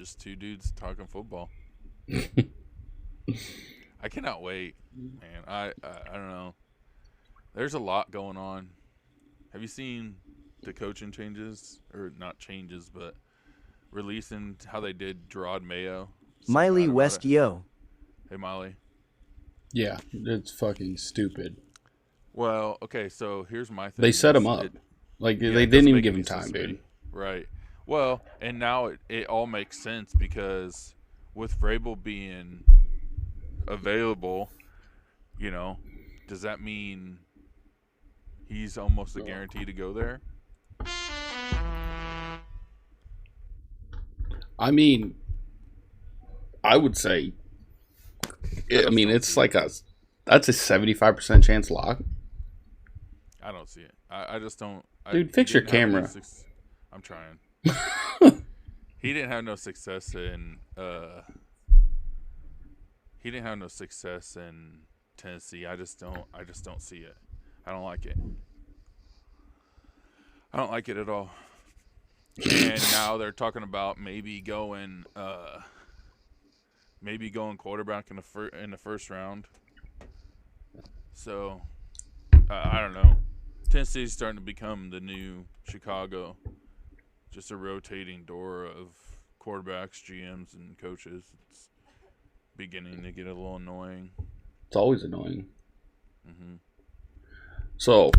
just two dudes talking football. I cannot wait, man. I don't know. There's a lot going on. Have you seen the coaching changes, or not changes, but releasing how they did Gerard Mayo? So Miley mad about West it. Yo. Hey, Molly. Yeah, it's fucking stupid. Well, okay, so here's my thing. They set him up. They didn't even give him time, dude. Right. Well, and now it all makes sense because with Vrabel being available, does that mean he's almost a guarantee to go there? I mean, I would say, it's like that's a 75% chance lock. I don't see it. I just don't. Dude, fix your camera. I'm trying. He didn't have no success in. He didn't have no success in Tennessee. I just don't see it. I don't like it. I don't like it at all. And now they're talking about maybe going quarterback in the first round. So I don't know. Tennessee's starting to become the new Chicago, just a rotating door of quarterbacks, GMs, and coaches. It's beginning to get a little annoying. It's always annoying. Mm-hmm. So,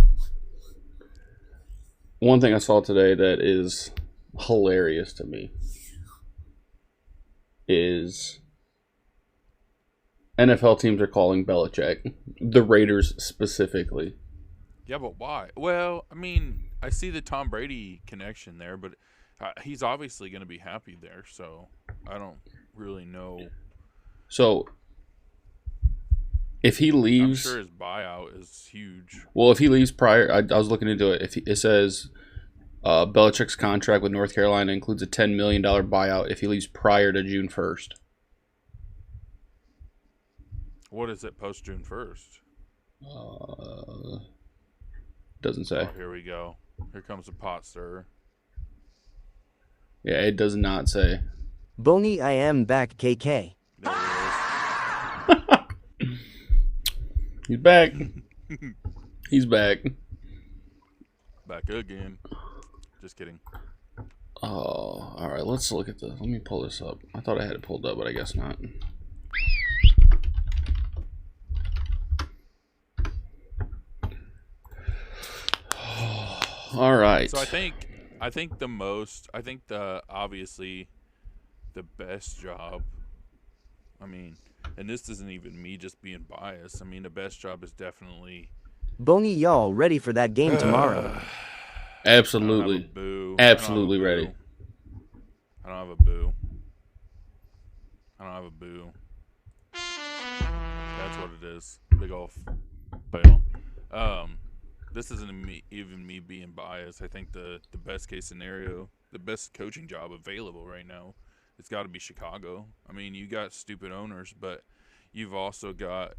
one thing I saw today that is hilarious to me is NFL teams are calling Belichick, the Raiders specifically. Yeah, but why? Well, I mean, I see the Tom Brady connection there, but he's obviously going to be happy there, so I don't really know. So, if he leaves... I'm sure his buyout is huge. Well, if he leaves prior... I was looking into it. It says Belichick's contract with North Carolina includes a $10 million buyout if he leaves prior to June 1st. What is it post June 1st? Doesn't say. Oh, here we go. Here comes the pot stirrer. Yeah, it does not say. Boney, I am back, KK. There it is. He's back. He's back. Back again. Just kidding. Oh, all right. Let's look at this. Let me pull this up. I thought I had it pulled up, but I guess not. All right. So I think obviously the best job, I mean, and this isn't even me just being biased. I mean, the best job is definitely Boney, y'all ready for that game tomorrow? Absolutely. Absolutely ready. I don't have a boo. That's what it is. Big ol' fail. This isn't even me being biased. I think the best case scenario, the best coaching job available right now, it's got to be Chicago. I mean, you got stupid owners, but you've also got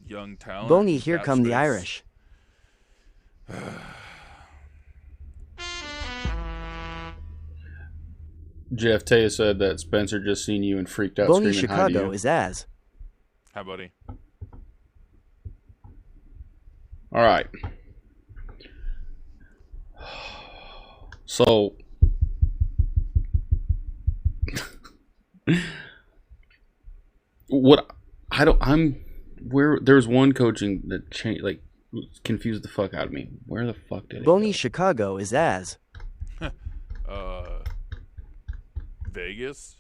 young talent. Boney, here come the Irish. Jeff Taya said that Spencer just seen you and freaked out. Boney, screaming, Chicago is as. Hi, buddy. All right. So, there's one coaching that confused the fuck out of me. Where the fuck did it Boney, go? Chicago is as. Vegas,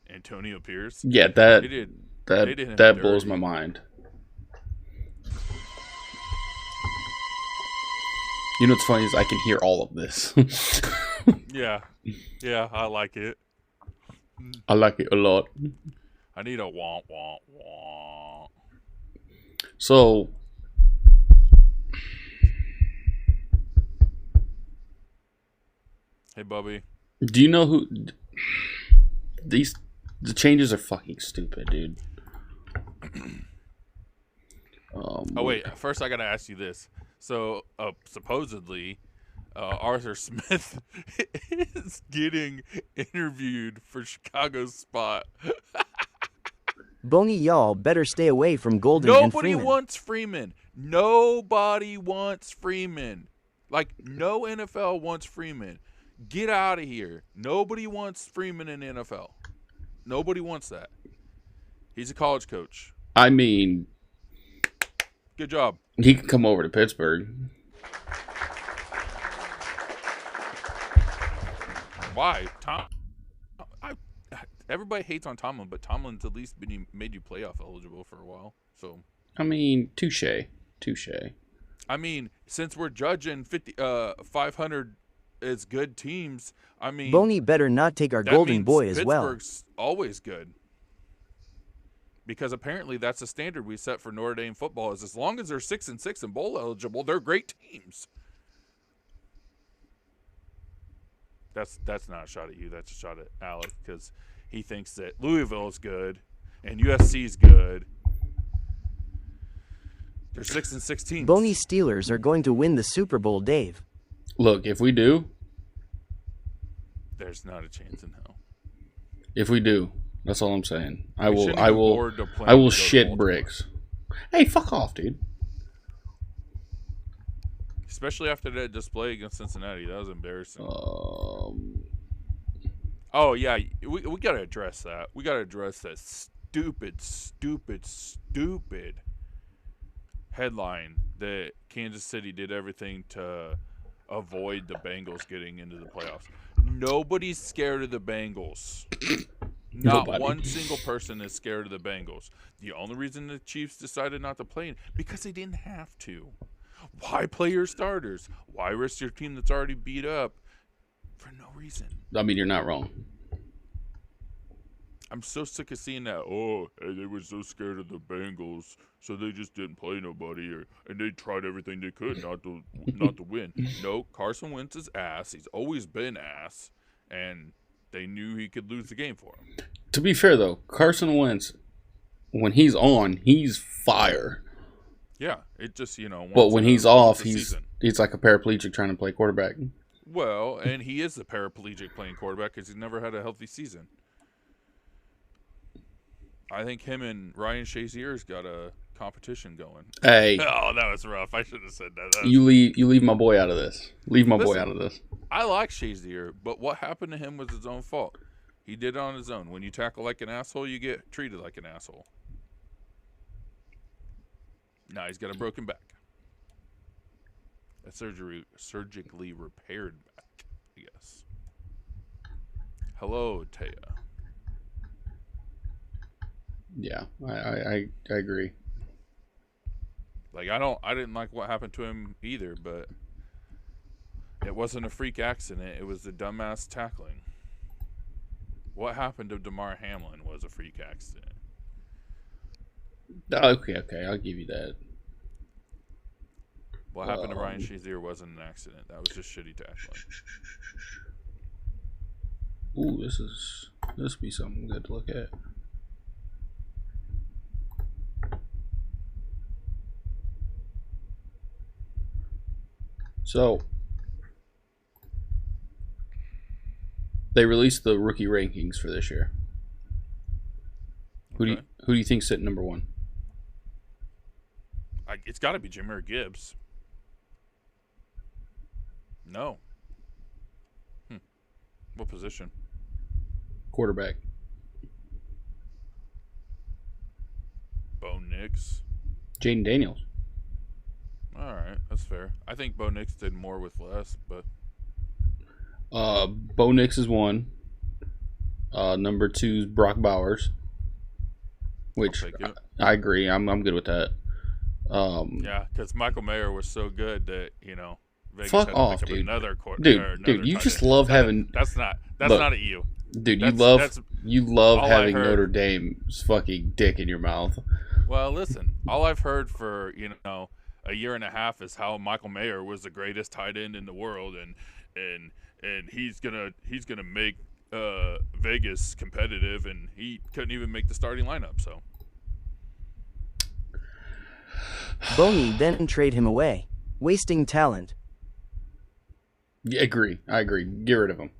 Antonio Pierce. Yeah, that blows my mind. You know what's funny is I can hear all of this. Yeah, I like it. I like it a lot. I need a womp womp womp. So, hey, Bubby. Do you know who the changes are fucking stupid, dude. Oh wait, first I gotta ask you this. So supposedly, Arthur Smith is getting interviewed for Chicago's spot. Boney, y'all better stay away from Golden and Nobody Freeman. wants Freeman. Nobody wants Freeman. Like, no NFL wants Freeman. Get out of here. Nobody wants Freeman in the NFL. Nobody wants that. He's a college coach. I mean, Good job. he can come over to Pittsburgh. Why? Everybody hates on Tomlin, but Tomlin's at least made you playoff eligible for a while. So, I mean, touche. I mean, since we're judging 500 as good teams, I mean, Boney better not take our that golden means boy as well. Pittsburgh's always good. Because apparently that's the standard we set for Notre Dame football is as long as they're 6-6 and bowl eligible, they're great teams. That's not a shot at you. That's a shot at Alec because he thinks that Louisville is good and USC is good. They're 6-6 teams. Boney Steelers are going to win the Super Bowl, Dave. Look, if we do, There's not a chance in hell. that's all I'm saying. I We will shouldn't I even will board the plane I will to go to shit Baltimore. bricks. Hey, fuck off, dude. Especially after that display against Cincinnati. That was embarrassing. Oh, yeah. We got to address that. We got to address that stupid headline that Kansas City did everything to avoid the Bengals getting into the playoffs. Nobody's scared of the Bengals. Not Nobody. one single person is scared of the Bengals. The only reason the Chiefs decided not to play because they didn't have to. Why play your starters? Why risk your team that's already beat up for no reason? I mean, you're not wrong. I'm so sick of seeing that. Oh, they were so scared of the Bengals, so they just didn't play nobody, and they tried everything they could not to win. No, Carson Wentz is ass. He's always been ass, and they knew he could lose the game for him. To be fair, though, Carson Wentz, when he's on, he's fire. Yeah, it just But when he's off, he's he's like a paraplegic trying to play quarterback. well, and he is a paraplegic playing quarterback because he's never had a healthy season. I think him and Ryan Shazier's got a competition going. Hey, Oh, that was rough. I should have said that. you leave my boy out of this. Leave my boy Listen. out of this. I like Shazier, but what happened to him was his own fault. He did it on his own. When you tackle like an asshole, you get treated like an asshole. Now he's got a broken back. A surgically repaired back, I guess. Hello, Taya. Yeah, I agree. Like I didn't like what happened to him either, but it wasn't a freak accident. It was the dumbass tackling. What happened to DeMar Hamlin was a freak accident. Okay, I'll give you that. What happened to Ryan Shazier wasn't an accident. That was just shitty tackling. Ooh, this will be something good to look at. So, they released the rookie rankings for this year. Who do you think's sitting number one? It's got to be Jahmyr Gibbs. No. What position? Quarterback. Bo Nix. Jaden Daniels. All right, that's fair. I think Bo Nix did more with less, but Bo Nix is one. Number two is Brock Bowers, which I'll take it. I agree. I'm good with that. Yeah, because Michael Mayer was so good that Vegas Fuck had to off, pick up dude. another quarter. Dude, you just love having. That's not Look, at you. Dude, That's you love all I having heard. Notre Dame's fucking dick in your mouth. Well, listen, all I've heard for a year and a half is how Michael Mayer was the greatest tight end in the world, and he's gonna make Vegas competitive, and he couldn't even make the starting lineup. So Boney then trade him away, wasting talent. Yeah, agree. I agree. Get rid of him.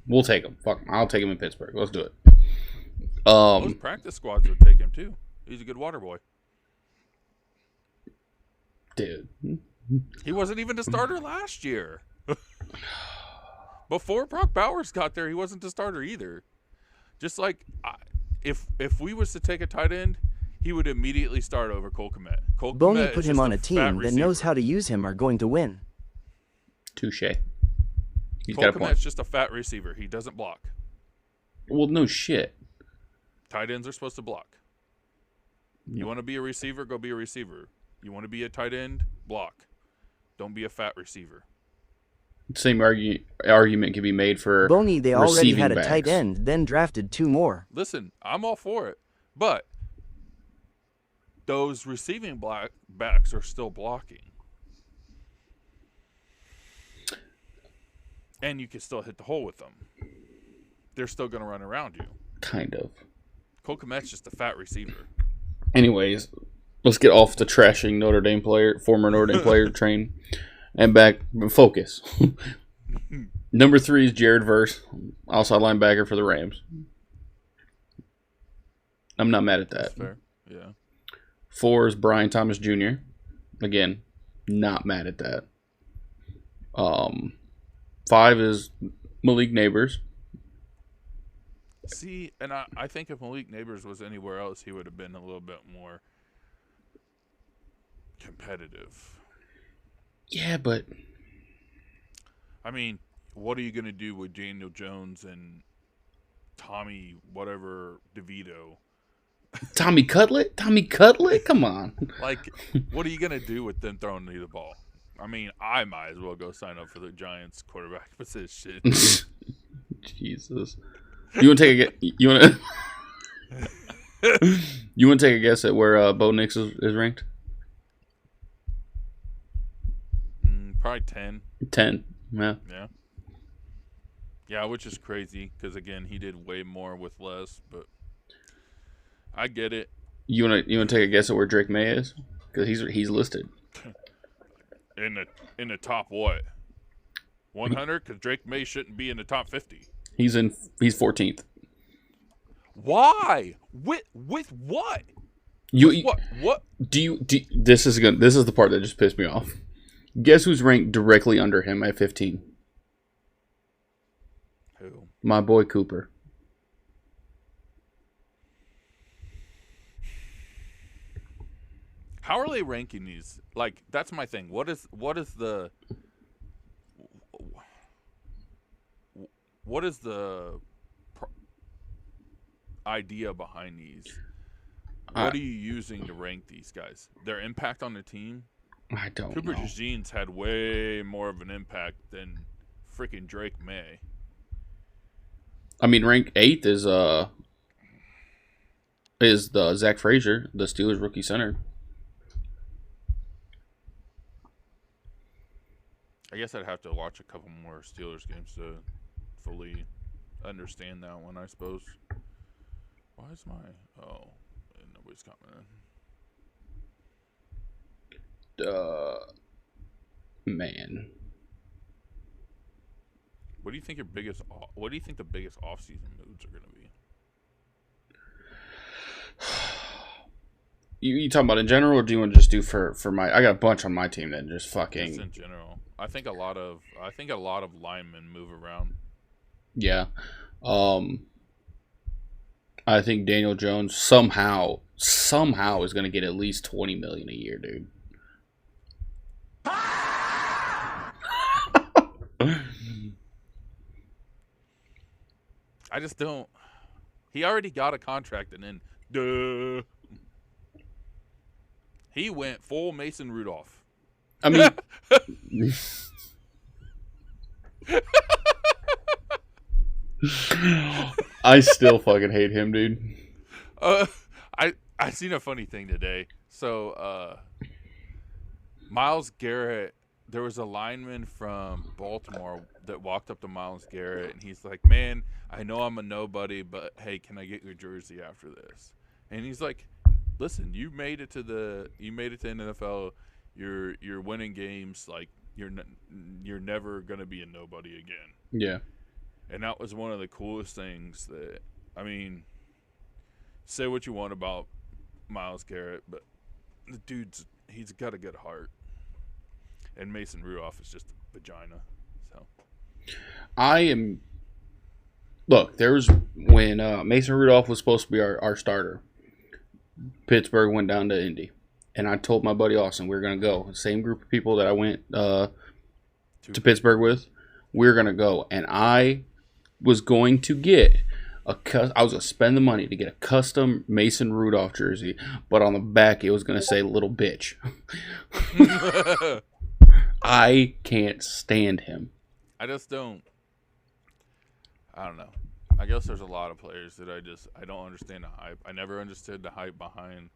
We'll take him. Fuck him. I'll take him in Pittsburgh. Let's do it. Most practice squads would take him too. He's a good water boy. Dude. He wasn't even the starter last year. Before Brock Bowers got there, he wasn't the starter either. Just like if we was to take a tight end, he would immediately start over Cole Kmet. Cole Boney Kmet put is him just on a team that knows how to use him are going to win. Touche. He's Cole got a point. Kmet's just a fat receiver. He doesn't block. Well, no shit. Tight ends are supposed to block. You want to be a receiver, go be a receiver. You want to be a tight end, block. Don't be a fat receiver. Same argument can be made for Boney, they already receiving had a backs. tight end, then drafted 2 more. Listen, I'm all for it. But those receiving backs are still blocking. And you can still hit the hole with them. They're still going to run around you. Kind of. Cole Kmet's just a fat receiver. Anyways, let's get off the trashing former Notre Dame player train, and back focus. Number 3 is Jared Verse, outside linebacker for the Rams. I'm not mad at that. That's fair. Yeah. 4 is Brian Thomas Jr. Again, not mad at that. 5 is Malik Neighbors. See, and I think if Malik Neighbors was anywhere else, he would have been a little bit more competitive. Yeah, but I mean, what are you going to do with Daniel Jones and Tommy whatever DeVito? Tommy Cutlet? Come on. Like, what are you going to do with them throwing you the ball? I mean, I might as well go sign up for the Giants quarterback position. Jesus. You want to take you want to take a guess at where Bo Nix is ranked? Probably 10. 10. Yeah. Yeah. Yeah, which is crazy because again, he did way more with less, but I get it. You want to take a guess at where Drake May is? Because he's listed in the top what? 100? Because Drake May shouldn't be in the top 50. He's 14th. Why? With what? What? This is the part that just pissed me off. Guess who's ranked directly under him at 15? Who? My boy Cooper. How are they ranking these? Like, that's my thing. What is the idea behind these? What are you using to rank these guys? Their impact on the team? I don't Cooper know. DeJean's had way more of an impact than freaking Drake May. I mean, rank 8th is the Zach Frazier, the Steelers rookie center. I guess I'd have to watch a couple more Steelers games to fully understand that one, I suppose. Why is my... Oh, nobody's coming in. Man. What do you think the biggest off-season moves are going to be? You talking about in general, or do you want to just do for my? I got a bunch on my team that just fucking. Just in general, I think a lot of linemen move around. Yeah, I think Daniel Jones somehow is going to get at least $20 million a year, dude. I just don't. He already got a contract, and then he went full Mason Rudolph. I mean, I still fucking hate him, dude. I seen a funny thing today. So, Myles Garrett, there was a lineman from Baltimore that walked up to Myles Garrett, and he's like, "Man, I know I'm a nobody, but hey, can I get your jersey after this?" And he's like, "Listen, you made it to the NFL. You're winning games. Like, you're never gonna be a nobody again. Yeah. And that was one of the coolest things that, I mean, say what you want about Myles Garrett, but the he's got a good heart. And Mason Rudolph is just a vagina. So I am. Look, there was when Mason Rudolph was supposed to be our starter. Pittsburgh went down to Indy, and I told my buddy Austin we were gonna go. Same group of people that I went to Pittsburgh with, we were gonna go, and I was going to get I was gonna spend the money to get a custom Mason Rudolph jersey, but on the back it was gonna say "little bitch." I can't stand him. I just don't. I don't know. I guess there's a lot of players that I don't understand the hype. I never understood the hype behind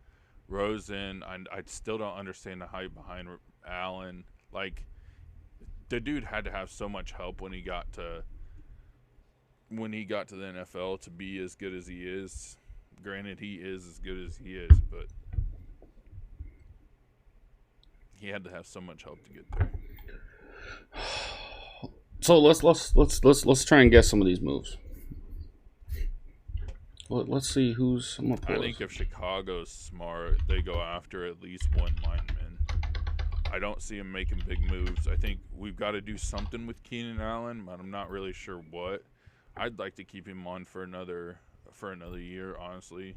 Rosen. I still don't understand the hype behind Allen. Like, the dude had to have so much help when he got to the NFL to be as good as he is. Granted, he is as good as he is, but he had to have so much help to get there. So let's try and guess some of these moves. Let's see who's. I'm gonna I think if Chicago's smart, they go after at least one lineman. I don't see him making big moves. I think we've got to do something with Keenan Allen, but I'm not really sure what. I'd like to keep him on for another year, honestly.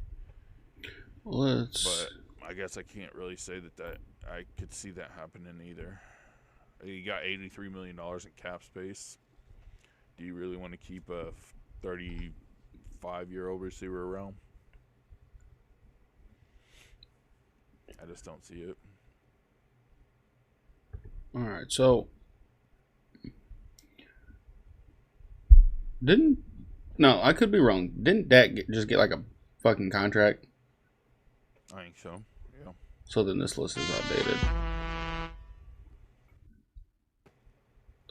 But I guess I can't really say that I could see that happening either. You got $83 million in cap space. Do you really want to keep a 35-year-old receiver around? I just don't see it. All right, so I could be wrong. Didn't Dak just get like a fucking contract? I think so. Yeah. So then this list is outdated.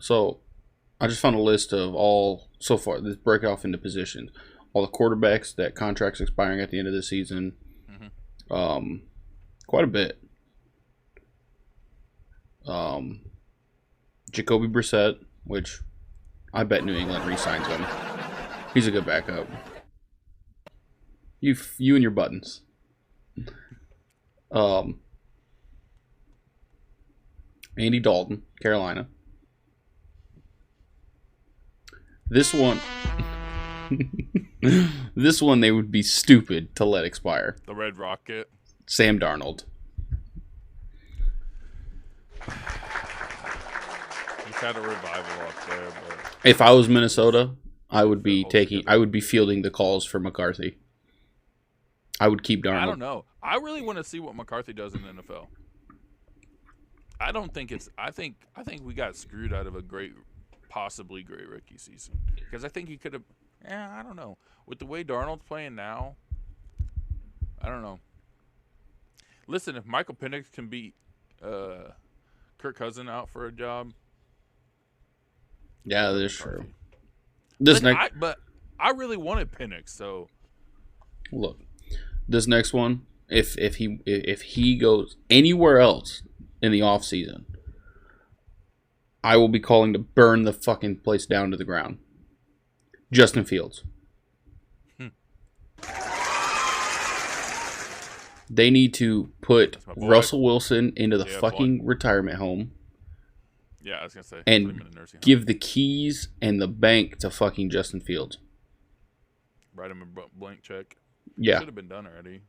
So I just found a list of all so far. Let's break it off into positions. All the quarterbacks that contracts expiring at the end of the season. Mm-hmm. Quite a bit. Jacoby Brissett, which I bet New England re-signs him. He's a good backup. You and your buttons. Andy Dalton, Carolina. This one they would be stupid to let expire. The Red Rocket. Sam Darnold. He's had a revival up there, but if I was Minnesota, I would be fielding the calls for McCarthy. I would keep Darnold. I don't know. I really want to see what McCarthy does in the NFL. I think we got screwed out of a possibly great rookie season, because I think he could have. I don't know. With the way Darnold's playing now, I don't know. Listen, if Michael Penix can beat Kirk Cousins out for a job, yeah, that's true. But I really wanted Penix, so look, this next one, if he goes anywhere else in the offseason, I will be calling to burn the fucking place down to the ground. Justin Fields. They need to put Russell Wilson into the fucking retirement home. Yeah, I was going to say. And give the keys and the bank to fucking Justin Fields. Write him a blank check. Yeah. Should have been done already.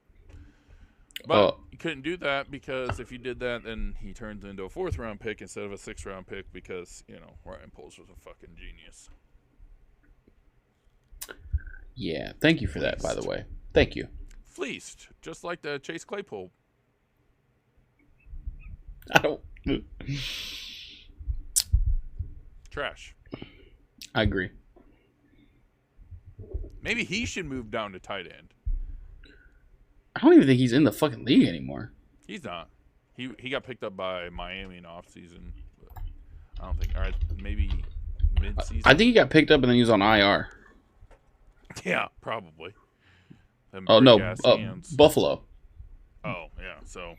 But you couldn't do that, because if you did that, then he turns into a 4th-round pick instead of a 6th-round pick, because, Ryan Poles was a fucking genius. Yeah, thank you for that, by the way. Thank you. Fleeced, just like the Chase Claypool. I don't... Trash. I agree. Maybe he should move down to tight end. I don't even think he's in the fucking league anymore. He's not. He got picked up by Miami in offseason. I don't think. All right, maybe mid-season. I think he got picked up and then he was on IR. Yeah, probably. Oh, no. Buffalo. Oh, yeah. So,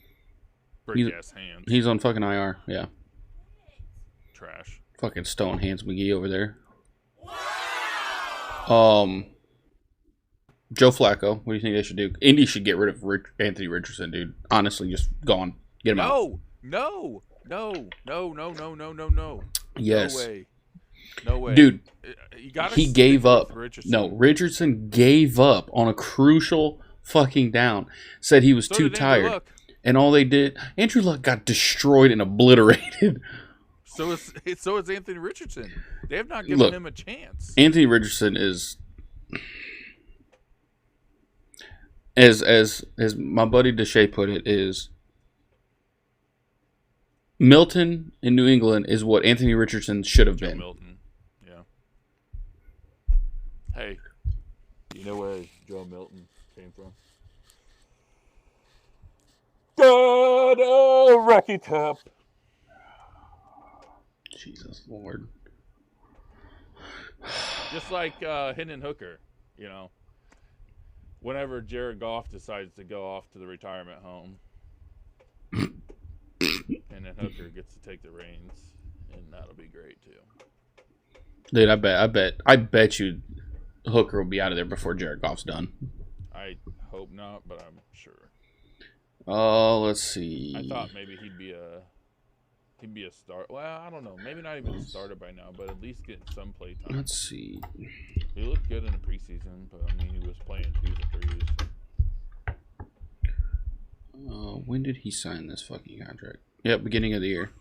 brick-ass hands. He's on fucking IR, yeah. trash. Fucking Stone Hands McGee over there. Joe Flacco, what do you think they should do? Indy should get rid of Anthony Richardson, dude. Honestly, just gone. Get him out. No. Yes. No way. No way. Dude, you gotta he gave up. Richardson. No, Richardson gave up on a crucial fucking down. Said he was So too did Andrew tired. Luck. And all they did, Andrew Luck got destroyed and obliterated. So is Anthony Richardson. They have not given him a chance. Anthony Richardson is, as my buddy Deshae put it, is Milton in New England is what Anthony Richardson should have been. Milton. Yeah. Hey, you know where Joe Milton came from? Rocky Top. Jesus Lord. Just like Hendon Hooker, you know. Whenever Jared Goff decides to go off to the retirement home, and then Hooker gets to take the reins, and that'll be great too. Dude, I bet you Hooker will be out of there before Jared Goff's done. I hope not, but I'm sure. Let's see. I thought maybe he'd be a start. Well, I don't know. Maybe not even a starter by now, but at least get some play time. Let's see. He looked good in the preseason, but I mean, he was playing 2s and 3s. When did he sign this fucking contract? Yep, beginning of the year.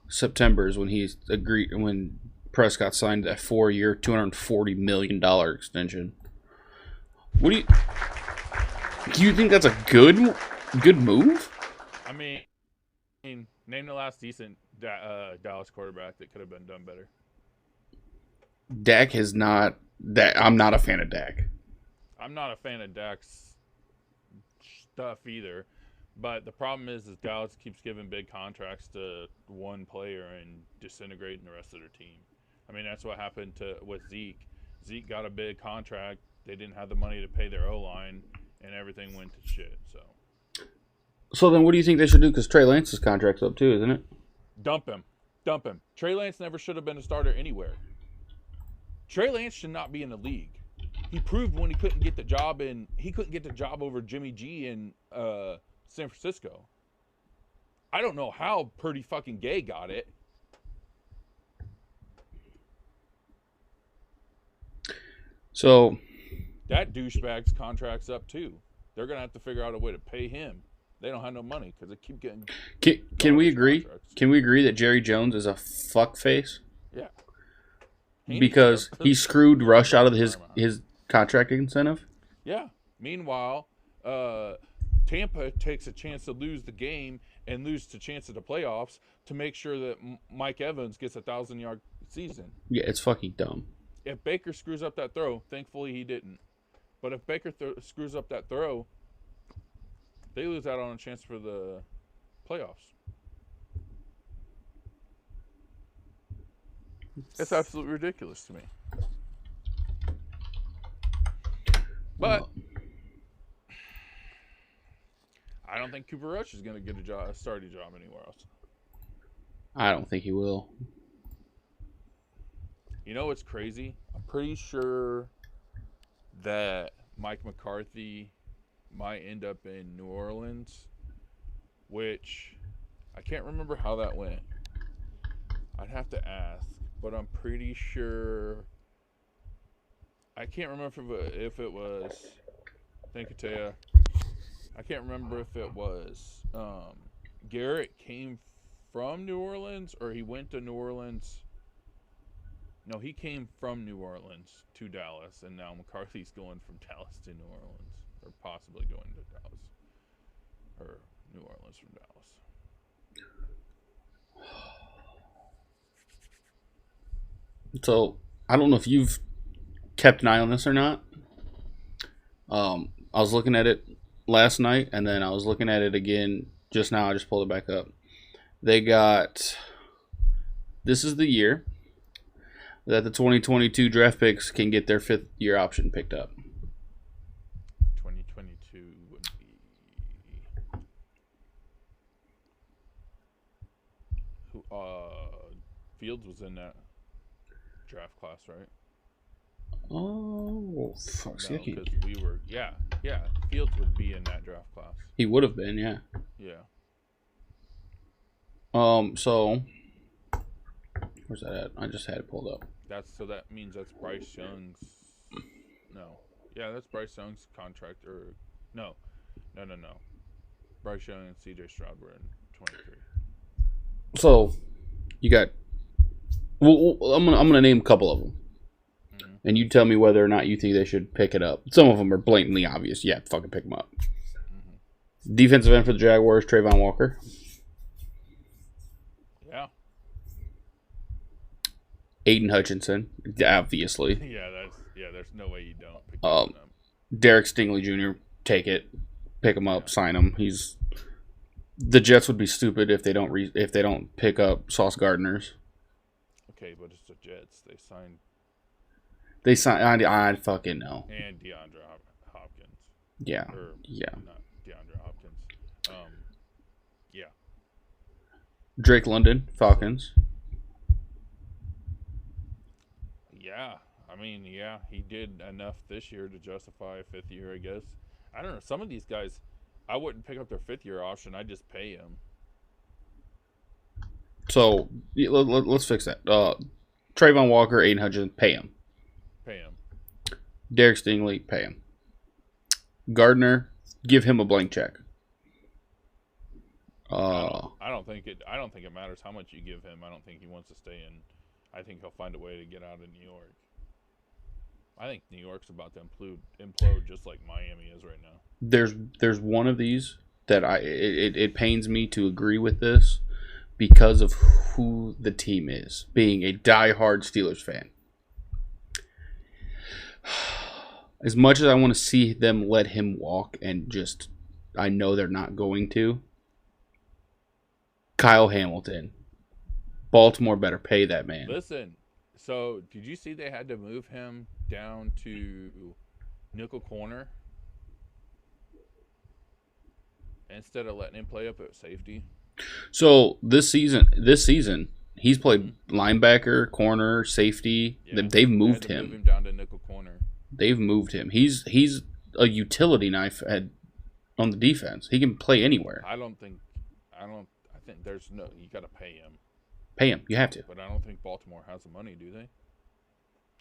September is when he agreed. When Prescott signed that 4-year, $240 million extension. What do you think that's a good move? I mean, name the last decent Dallas quarterback that could have been done better. Dak has not. I'm not a fan of Dak. I'm not a fan of Dak's stuff either, but the problem is Dallas keeps giving big contracts to one player and disintegrating the rest of their team. I mean, that's what happened with Zeke. Zeke got a big contract. They didn't have the money to pay their O-line, and everything went to shit. So then, what do you think they should do? Because Trey Lance's contract's up too, isn't it? Dump him. Trey Lance never should have been a starter anywhere. Trey Lance should not be in the league. He proved when he couldn't get the job over Jimmy G in San Francisco. I don't know how Purdy fucking Gay got it. So that douchebag's contract's up too. They're gonna have to figure out a way to pay him. They don't have no money because they keep getting. Can we agree? Contracts. Can we agree that Jerry Jones is a fuckface? Yeah. Because he screwed Rush out of his contract incentive. Yeah. Meanwhile, Tampa takes a chance to lose the game and lose the chance of the playoffs to make sure that Mike Evans gets a 1,000-yard season. Yeah, it's fucking dumb. If Baker screws up that throw, thankfully he didn't. But if Baker screws up that throw, they lose out on a chance for the playoffs. It's absolutely ridiculous to me. But I don't think Cooper Rush is going to get a starting job anywhere else. I don't think he will. You know what's crazy? I'm pretty sure that Mike McCarthy might end up in New Orleans, which I can't remember how that went. I'd have to ask, but I'm pretty sure. I can't remember if it was. Thank you, Taya. I can't remember if it was Garrett came from New Orleans or he went to New Orleans. No, he came from New Orleans to Dallas, and now McCarthy's going from Dallas to New Orleans, or possibly going to Dallas, or New Orleans from Dallas. So, I don't know if you've kept an eye on this or not. I was looking at it last night, and then I was looking at it again just now. I just pulled it back up. They got... This is the year that the 2022 draft picks can get their 5th-year option picked up. 2022 would be... Who? Fields was in that draft class, right? Oh, fuck. No, because we were. Yeah. Fields would be in that draft class. He would have been, yeah. Yeah. So where's that at? I just had it pulled up. That means that's Bryce Young's. No. Yeah, that's Bryce Young's contract. Or no. Bryce Young and C.J. Stroud were in 23. So you got. Well, I'm gonna name a couple of them, and you tell me whether or not you think they should pick it up. Some of them are blatantly obvious. Yeah, fucking pick them up. Defensive end for the Jaguars, Trayvon Walker. Yeah. Aiden Hutchinson, obviously. There's no way you don't pick him up. Derek Stingley Jr., take it, pick him up, sign him. The Jets would be stupid if they don't pick up Sauce Gardner's. Okay, but it's the Jets. They signed. I fucking know. And DeAndre Hopkins. Yeah. Yeah. Not DeAndre Hopkins. Yeah. Drake London, Falcons. Yeah. I mean, yeah, he did enough this year to justify a fifth year, I guess. I don't know. Some of these guys, I wouldn't pick up their fifth year option. I'd just pay them. So let's fix that. Trayvon Walker, Aiden Hutchinson, pay him. Derek Stingley, pay him. Gardner, give him a blank check. I don't think it matters how much you give him. I don't think he wants to stay in. I think he'll find a way to get out of New York. I think New York's about to implode just like Miami is right now. There's one of these that it pains me to agree with this because of who the team is, being a diehard Steelers fan. As much as I want to see them let him walk, and just I know they're not going to. Kyle Hamilton, Baltimore better pay that man. Listen, so did you see they had to move him down to nickel corner instead of letting him play up at safety? So this season, he's played linebacker, corner, safety. Yeah, they've moved him. Move him down to nickel corner. They've moved him. He's a utility knife on the defense. He can play anywhere. I think there's no. You got to pay him. Pay him. You have to. But I don't think Baltimore has the money, do they?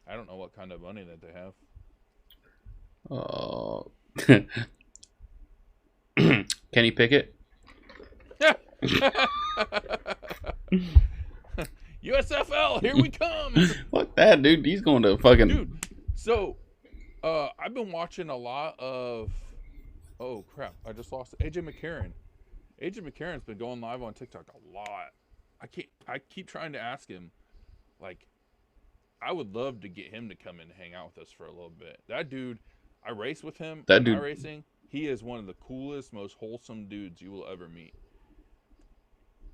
I don't know what kind of money that they have. Kenny Pickett. USFL, here we come. Fuck that, dude. He's going to fucking. Dude, so I've been watching a lot of. Oh crap! I just lost AJ McCarron. AJ McCarron's been going live on TikTok a lot. I keep trying to ask him, like, I would love to get him to come in and hang out with us for a little bit. That dude, I race with him. That dude, racing. He is one of the coolest, most wholesome dudes you will ever meet.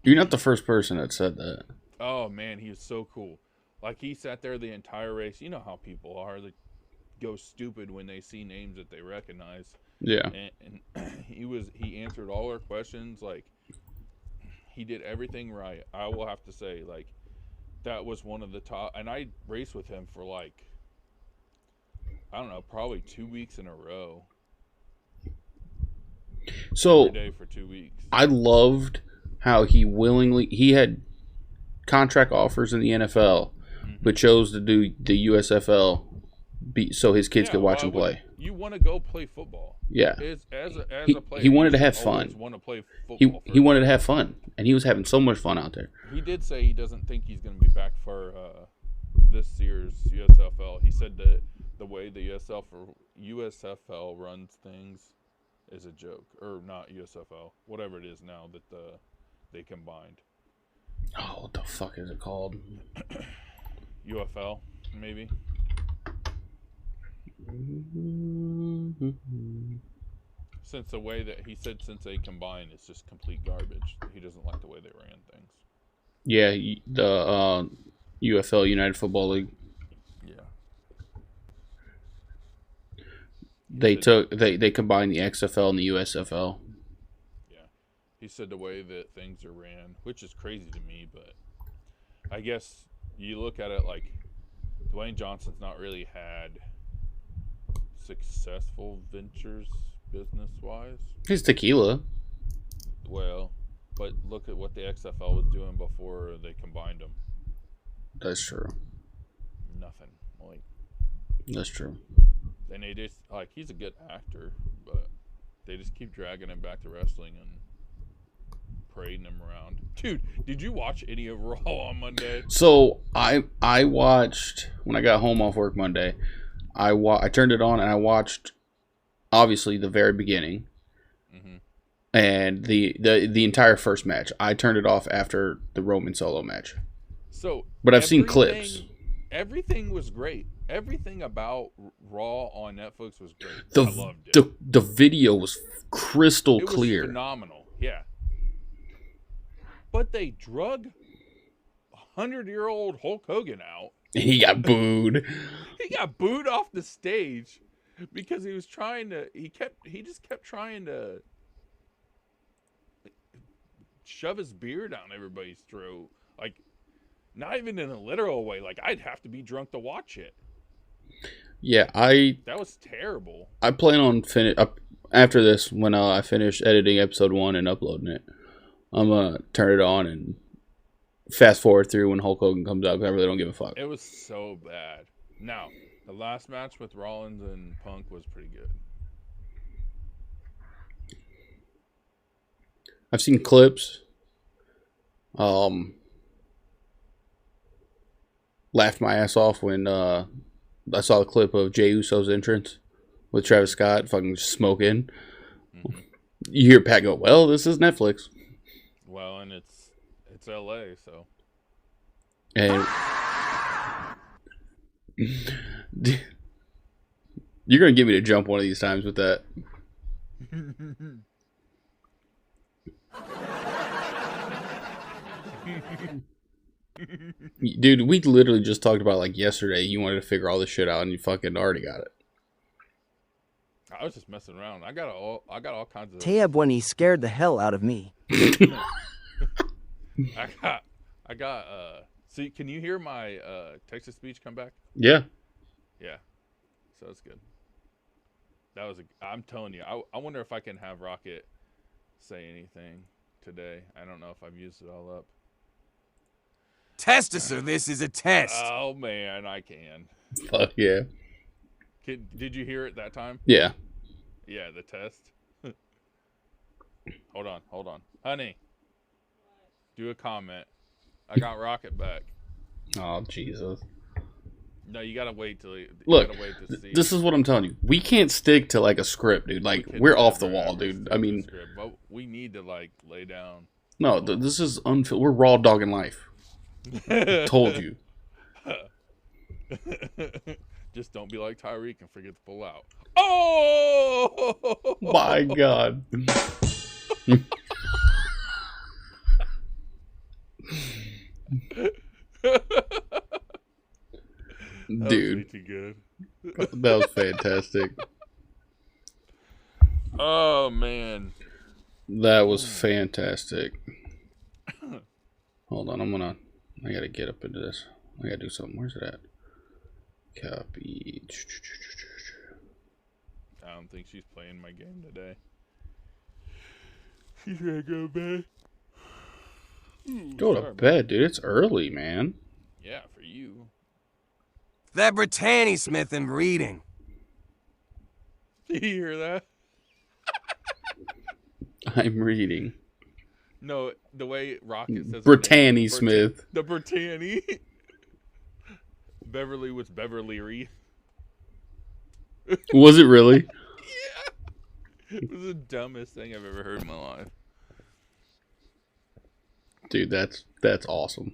You're not the first person that said that. Oh man, he is so cool. Like, he sat there the entire race. You know how people are. They go stupid when they see names that they recognize. Yeah. And he answered all our questions. Like, he did everything right. I will have to say, like, that was one of the top. And I raced with him for, like, I don't know, probably 2 weeks in a row. So every day for 2 weeks. I loved how he had contract offers in the NFL, but chose to do the USFL so his kids could watch him play. You want to go play football. Yeah. As a player, he wanted to have fun. Want to play football he wanted to have fun, and he was having so much fun out there. He did say he doesn't think he's going to be back for this year's USFL. He said that the way the USFL runs things is a joke. Or not USFL, whatever it is now that they combined. Oh, what the fuck is it called? UFL, maybe? Since the way that he said, since they combine, it's just complete garbage. He doesn't like the way they ran things. Yeah, the UFL, United Football League. Yeah. They combined the XFL and the USFL. Yeah, he said the way that things are ran, which is crazy to me, but I guess you look at it like Dwayne Johnson's not really had successful ventures business wise. His tequila. Well, but look at what the XFL was doing before they combined them. That's true. Nothing. Like, that's true. And they just, like, he's a good actor, but they just keep dragging him back to wrestling and parading him around. Dude, did you watch any of Raw on Monday? So I watched when I got home off work Monday. I turned it on and I watched obviously the very beginning and the entire first match. I turned it off after the Roman Solo match. So, but I've seen clips. Everything was great. Everything about Raw on Netflix was great. I loved it. The video was crystal clear. It was phenomenal. Yeah. But they drug 100-year-old Hulk Hogan out. And he got booed. He got booed off the stage because he was trying to. He just kept trying to shove his beer down everybody's throat. Like, not even in a literal way. Like, I'd have to be drunk to watch it. Yeah, that was terrible. I plan on after this when I finish editing episode 1 and uploading it. I'm gonna turn it on and fast forward through when Hulk Hogan comes out because I really don't give a fuck. It was so bad. Now, the last match with Rollins and Punk was pretty good. I've seen clips. Laughed my ass off when I saw the clip of Jey Uso's entrance with Travis Scott fucking smoking. Mm-hmm. You hear Pat go, "Well, this is Netflix." Well, and it's LA, so. And you're gonna get me to jump one of these times with that. Dude, we literally just talked about like yesterday. You wanted to figure all this shit out, and you fucking already got it. I was just messing around. I got all kinds of. Tayeb when he scared the hell out of me. I got. See, can you hear my text to speech come back? Yeah. Yeah. So that's good. I'm telling you, I wonder if I can have Rocket say anything today. I don't know if I've used it all up. Test us, or this is a test. Oh man, I can. Fuck yeah. Did you hear it that time? Yeah. Yeah, the test. Hold on. Honey, do a comment. I got Rocket back. Oh, Jesus. No, you gotta wait till Look, gotta wait to see. This is what I'm telling you. We can't stick to like a script, dude. Like, we're off the wall, dude. I mean, but we need to like lay down. No, this is we're raw dogging life. Told you. Just don't be like Tyreek and forget to pull out. Oh my God. Dude, that was fantastic. Oh man, that was fantastic. Hold on, I gotta get up into this. I gotta do something. Where's it at? Copy. I don't think she's playing my game today. She's gonna go to bed. Go to bed, dude. It's early, man. Yeah, for you. That Brittany Smith I'm reading. Did you hear that? I'm reading. No, the way Rocket says Brittany Smith. The Brittany. Beverly was Beverly. Was it really? Yeah. It was the dumbest thing I've ever heard in my life. Dude, that's awesome.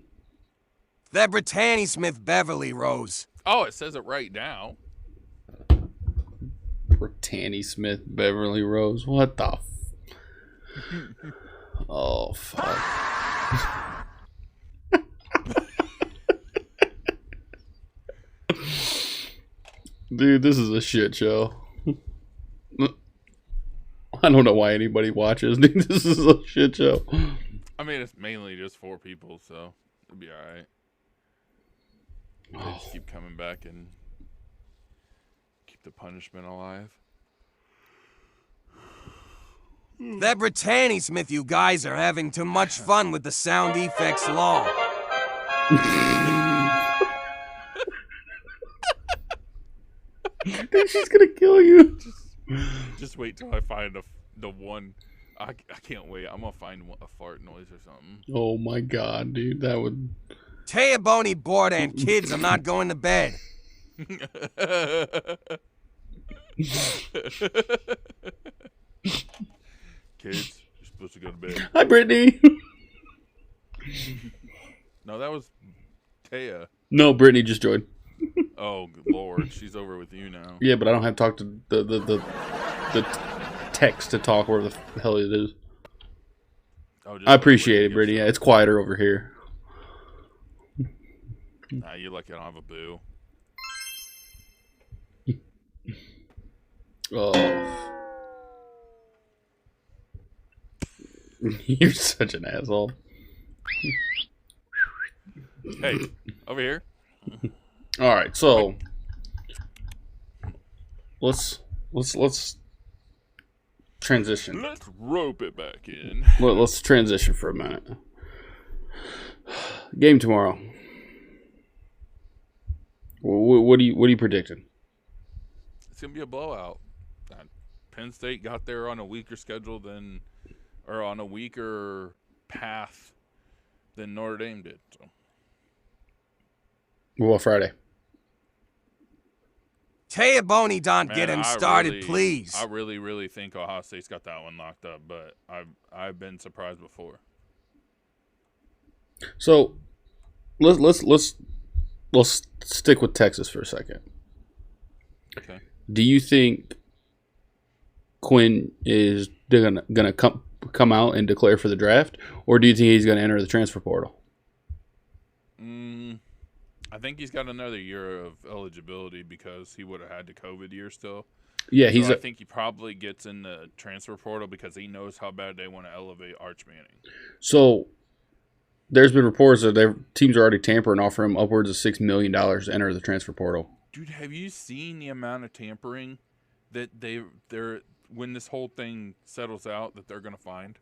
That Brittany Smith Beverly Rose. Oh, it says it right now. Brittany Smith Beverly Rose. What the oh, fuck. Dude, this is a shit show. I don't know why anybody watches. Dude, this is a shit show. I mean, it's mainly just 4 people, so it'll be alright. They just keep coming back and keep the punishment alive. That Brittany Smith you guys are having too much fun with the sound effects law. She's gonna kill you. Just wait till I find the one. I can't wait. I'm gonna find a fart noise or something. Oh my god, dude, that would. Taya Boney bored and kids, I'm not going to bed. Kids, you're supposed to go to bed. Hi, Brittany. No, that was Taya. No, Brittany just joined. Oh, good Lord. She's over with you now. Yeah, but I don't have to talk to the text to talk where the hell it is. Oh, just I appreciate it, Brittany. Yeah, it's quieter over here. Nah, you're lucky I don't have a boo. Oh. You're such an asshole. Hey, over here. All right, so let's transition. Let's rope it back in. Let's transition for a minute. Game tomorrow. What are you predicting? It's gonna be a blowout. Penn State got there on a weaker schedule or on a weaker path than Notre Dame did. So. Well, Friday. Taya Boney, don't Man, get him started, please. I really think Ohio State's got that one locked up, but I've been surprised before. So let's stick with Texas for a second. Okay. Do you think Quinn is gonna come out and declare for the draft, or do you think he's gonna enter the transfer portal? I think he's got another year of eligibility because he would have had the COVID year still. Yeah, I think he probably gets in the transfer portal because he knows how bad they want to elevate Arch Manning. So there's been reports that their teams are already tampering, offering him upwards of $6 million to enter the transfer portal. Dude, have you seen the amount of tampering that they're when this whole thing settles out that they're going to find?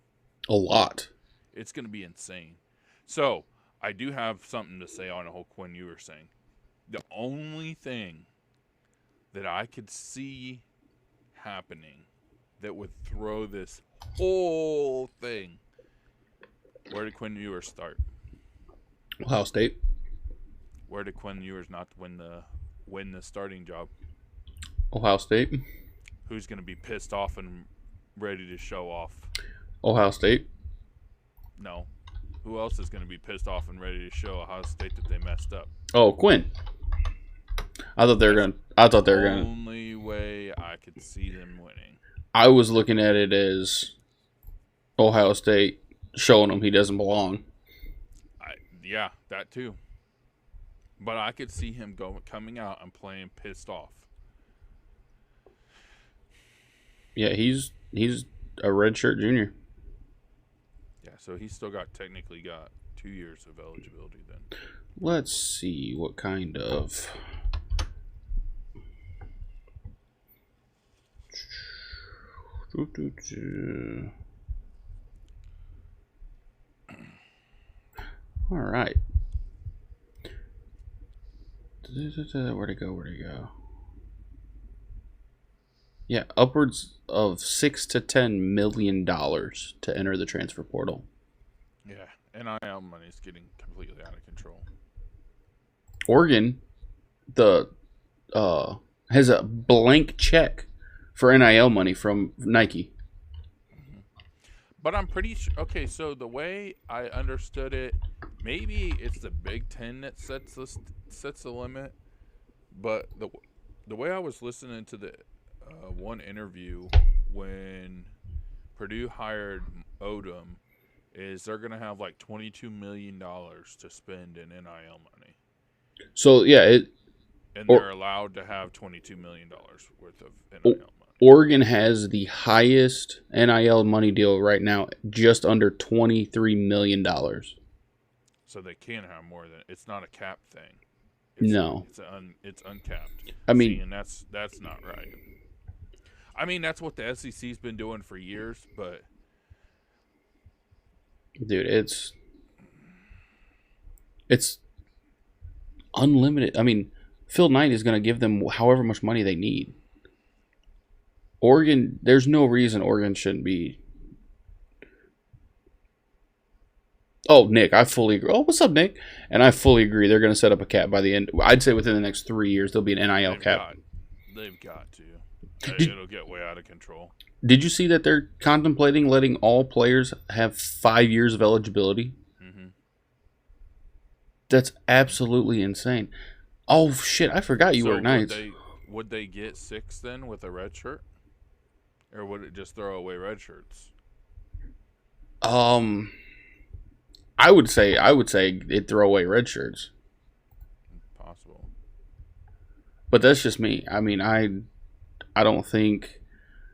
A lot. It's going to be insane. So I do have something to say on the whole Quinn Ewers thing. The only thing that I could see happening that would throw this whole thing. Where did Quinn Ewers start? Ohio State. Where did Quinn Ewers not win the starting job? Ohio State. Who's going to be pissed off and ready to show off? Ohio State. No. Who else is going to be pissed off and ready to show Ohio State that they messed up? Oh, Quinn. I thought they were going. Only way I could see them winning. I was looking at it as Ohio State showing him he doesn't belong. Yeah, that too. But I could see him coming out and playing pissed off. Yeah, he's a redshirt junior. Yeah, so he's still technically got 2 years of eligibility then. Let's see what kind of. All right. Where'd it go? Yeah, upwards of $6 to $10 million to enter the transfer portal. Yeah, NIL money is getting completely out of control. Oregon, has a blank check for NIL money from Nike. But I'm pretty sure. Okay, so the way I understood it, maybe it's the Big Ten that sets the limit. But the way I was listening to the one interview when Purdue hired Odom is they're gonna have like $22 million to spend in NIL money. So yeah, they're allowed to have $22 million worth of NIL money. Oregon has the highest NIL money deal right now, just under $23 million. So they can have more than it's not a cap thing. No. It's uncapped. I mean, and that's not right. I mean, that's what the SEC's been doing for years, but dude, it's unlimited. I mean, Phil Knight is going to give them however much money they need. Oregon, there's no reason Oregon shouldn't be. Oh, Nick, I fully agree. Oh, what's up, Nick? And I fully agree. They're going to set up a cap by the end. I'd say within the next 3 years, there'll be an NIL cap. They've got to. It'll get way out of control. Did you see that they're contemplating letting all players have 5 years of eligibility? Mm-hmm. That's absolutely insane. Oh, shit, I forgot you work nights. Would they get 6 then with a red shirt? Or would it just throw away red shirts? I would say it'd throw away red shirts. Possible. But that's just me. I mean, I don't think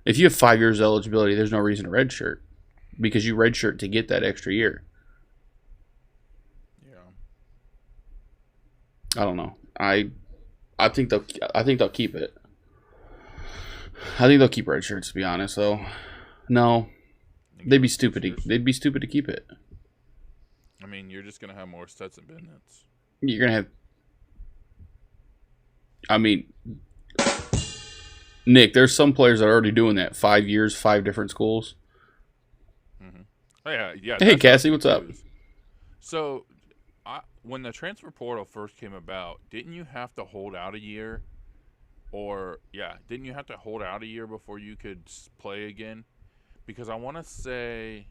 if you have 5 years eligibility, there's no reason to red shirt because you red shirt to get that extra year. Yeah. I don't know. I think they'll keep it. I think they'll keep red shirts. To be honest, though, no, they'd be stupid. They'd be stupid to keep it. I mean, you're just gonna have more Stetson Bennett's. You're gonna have. I mean, Nick, there's some players that are already doing that. 5 years, 5 different schools. Mm-hmm. Oh, yeah. Hey, Cassie, what's up? So, when the transfer portal first came about, didn't you have to hold out a year? Didn't you have to hold out a year before you could play again? Because I want to say,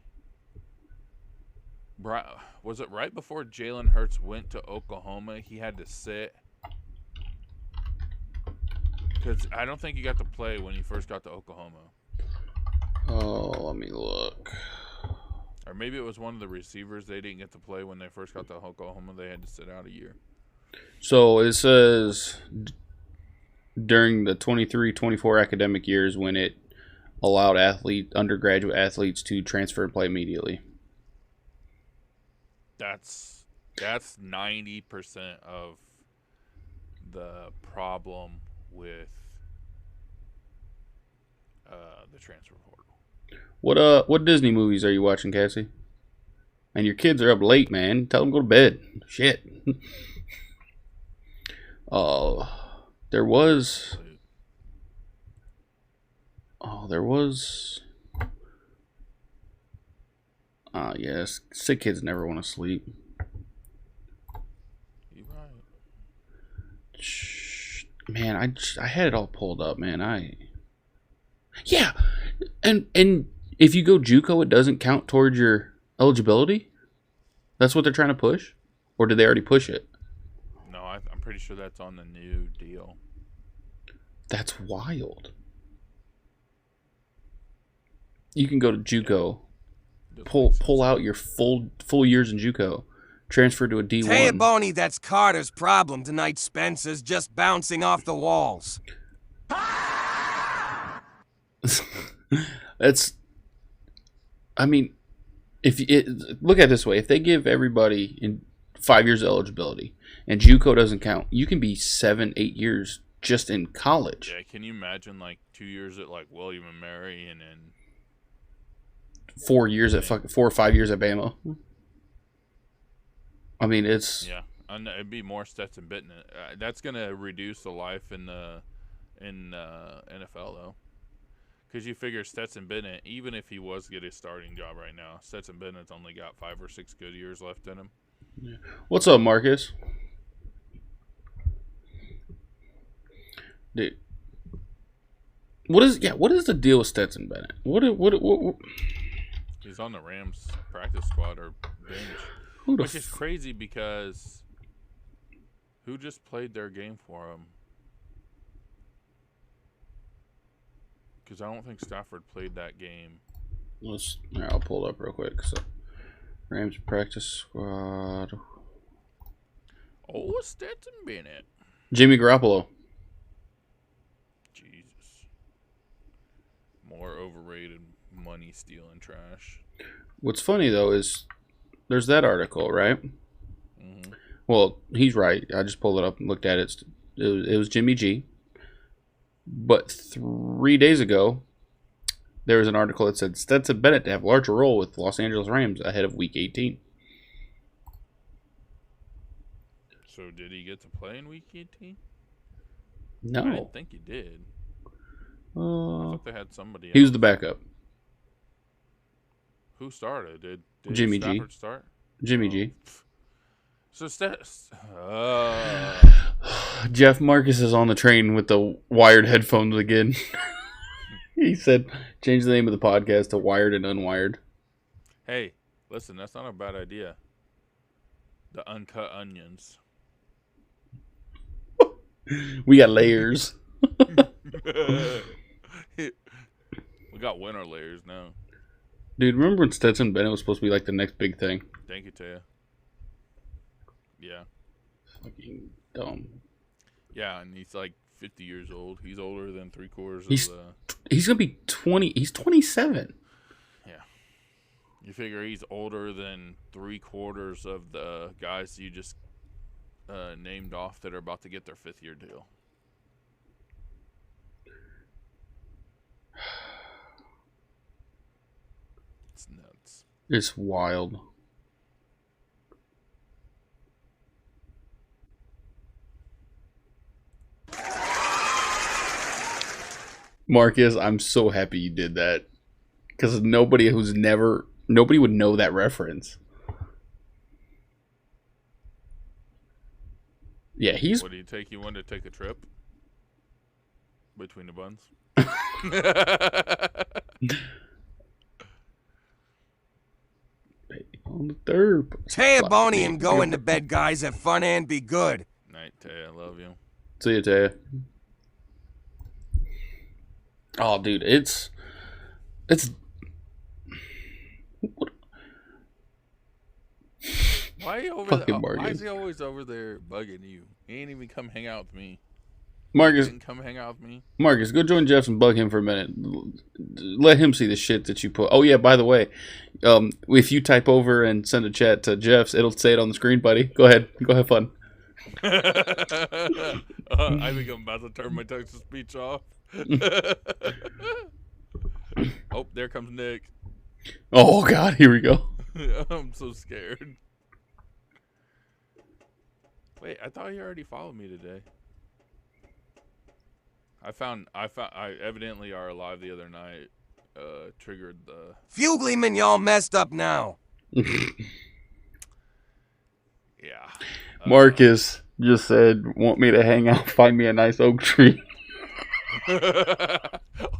was it right before Jalen Hurts went to Oklahoma? He had to sit. Because I don't think he got to play when he first got to Oklahoma. Oh, let me look. Or maybe it was one of the receivers they didn't get to play when they first got to Oklahoma. They had to sit out a year. So it says during the 23-24 academic years when it allowed undergraduate athletes to transfer and play immediately. That's 90% of the problem with the transfer portal. What Disney movies are you watching, Cassie? And your kids are up late, man. Tell them to go to bed. Shit. There was. Yes. Sick kids never want to sleep. You right. Man, I had it all pulled up, man. Yeah, and if you go JUCO, it doesn't count towards your eligibility. That's what they're trying to push, or did they already push it? No, I'm pretty sure that's on the new deal. That's wild. You can go to JUCO, pull out your full years in JUCO, transfer to a D1. Tell you, Boney, that's Carter's problem tonight. Spencer's just bouncing off the walls. I mean, look at it this way: if they give everybody in 5 years eligibility and JUCO doesn't count, you can be 7-8 years just in college. Yeah, can you imagine like 2 years at like William and Mary, and then 4 years at 4 or 5 years at Bama? I mean, it's it'd be more Stetson Bennett. That's gonna reduce the life in the NFL though, because you figure Stetson Bennett, even if he was to get a starting job right now, Stetson Bennett's only got 5 or 6 good years left in him. Yeah. What's up, Marcus? Dude, what is the deal with Stetson Bennett? What? He's on the Rams practice squad or bench. Which is crazy because who just played their game for him? Because I don't think Stafford played that game. I'll pull it up real quick. So, Rams practice squad. Oh, Stetson Bennett. Jimmy Garoppolo. Jesus. More overrated, money stealing trash. What's funny though is there's that article, right? Mm-hmm. Well, he's right. I just pulled it up and looked at it. It was Jimmy G. But 3 days ago, there was an article that said Stetson Bennett to have a larger role with the Los Angeles Rams ahead of Week 18. So did he get to play in Week 18? No. I didn't think he did. I thought they had somebody else. He was the backup. Who started? Did Jimmy Stafford G. start? Jimmy G. So Jeff Marcus is on the train with the wired headphones again. He said, change the name of the podcast to Wired and Unwired. Hey, listen, that's not a bad idea. The uncut onions. We got layers. We got winter layers now. Dude, remember when Stetson Bennett was supposed to be like the next big thing? Thank you, Taya. Yeah. Fucking dumb. Yeah, and he's like 50 years old. He's older than 3/4 of He's going to be 20. He's 27. Yeah. You figure he's older than 3/4 of the guys you just named off that are about to get their 5th-year deal. It's nuts. It's wild. Marcus, I'm so happy you did that. Because nobody would know that reference. Yeah, he's... What do you take? You want to take a trip? Between the buns? on the third. Taya Boney and going to bed, guys. Have fun and be good. Night, Taya. I love you. See you, Taya. Oh, dude, it's what? Why are you over there? Why is he always over there bugging you? He ain't even come hang out with me. Marcus, He didn't come hang out with me. Marcus, go join Jeff and bug him for a minute. Let him see the shit that you put. Oh yeah, by the way, if you type over and send a chat to Jeff's, it'll say it on the screen, buddy. Go ahead, go have fun. I think I'm about to turn my text to speech off. Oh, there comes Nick. Oh God, here we go. I'm so scared. Wait, I thought you already followed me today. I evidently our live the other night triggered the Fuglyman, y'all messed up now. yeah. Marcus just said, "Want me to hang out? Find me a nice oak tree."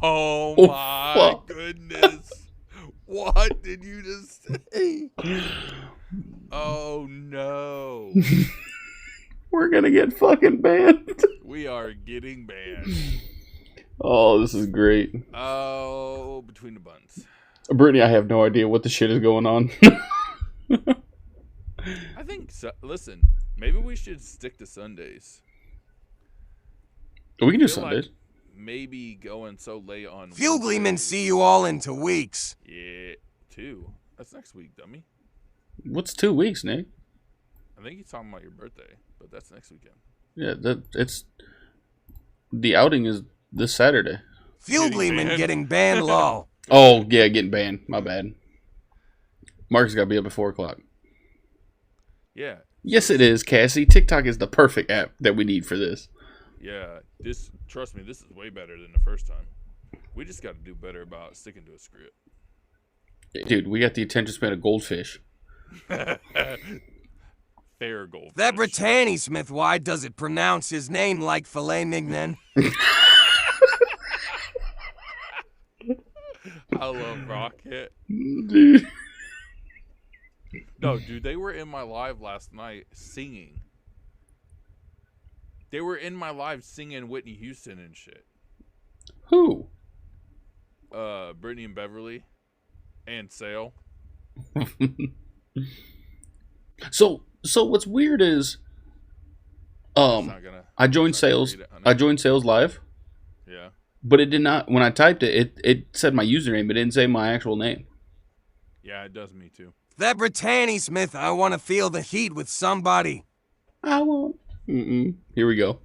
Oh Oh, my fuck. goodness. What did you just say? Oh no. We're gonna get fucking banned. We are getting banned. Oh, this is great. Oh, between the buns. Brittany, I have no idea what the shit is going on. I think so. Listen, maybe we should stick to Sundays. We can do I feel Sundays. like maybe going so late on Fuglyman, Wednesdays. see you all in 2 weeks. Yeah, 2. That's next week, dummy. What's 2 weeks, Nick? I think he's talking about your birthday, but that's next weekend. Yeah, it's the outing is this Saturday. Fuglyman banned. getting banned low. Oh yeah, getting banned. My bad. Mark's got to be up at 4:00. Yeah, Yes, it is, Cassie. TikTok is the perfect app that we need for this. yeah. Trust me, this is way better than the first time. We just got to do better about sticking to a script. Dude, we got the attention span of goldfish. Fair gold. That Britanny Smith, why does it pronounce his name like filet mignon? I love Rocket. Dude. No, dude, they were in my live last night singing. They were in my live singing Whitney Houston and shit. Who? Brittany and Beverly and Sale. So what's weird is I joined sales live, Yeah. but it did not, when I typed it said my username, it didn't say my actual name. Yeah, it does me too. That Britanny Smith, I want to feel the heat with somebody. I won't. Here we go.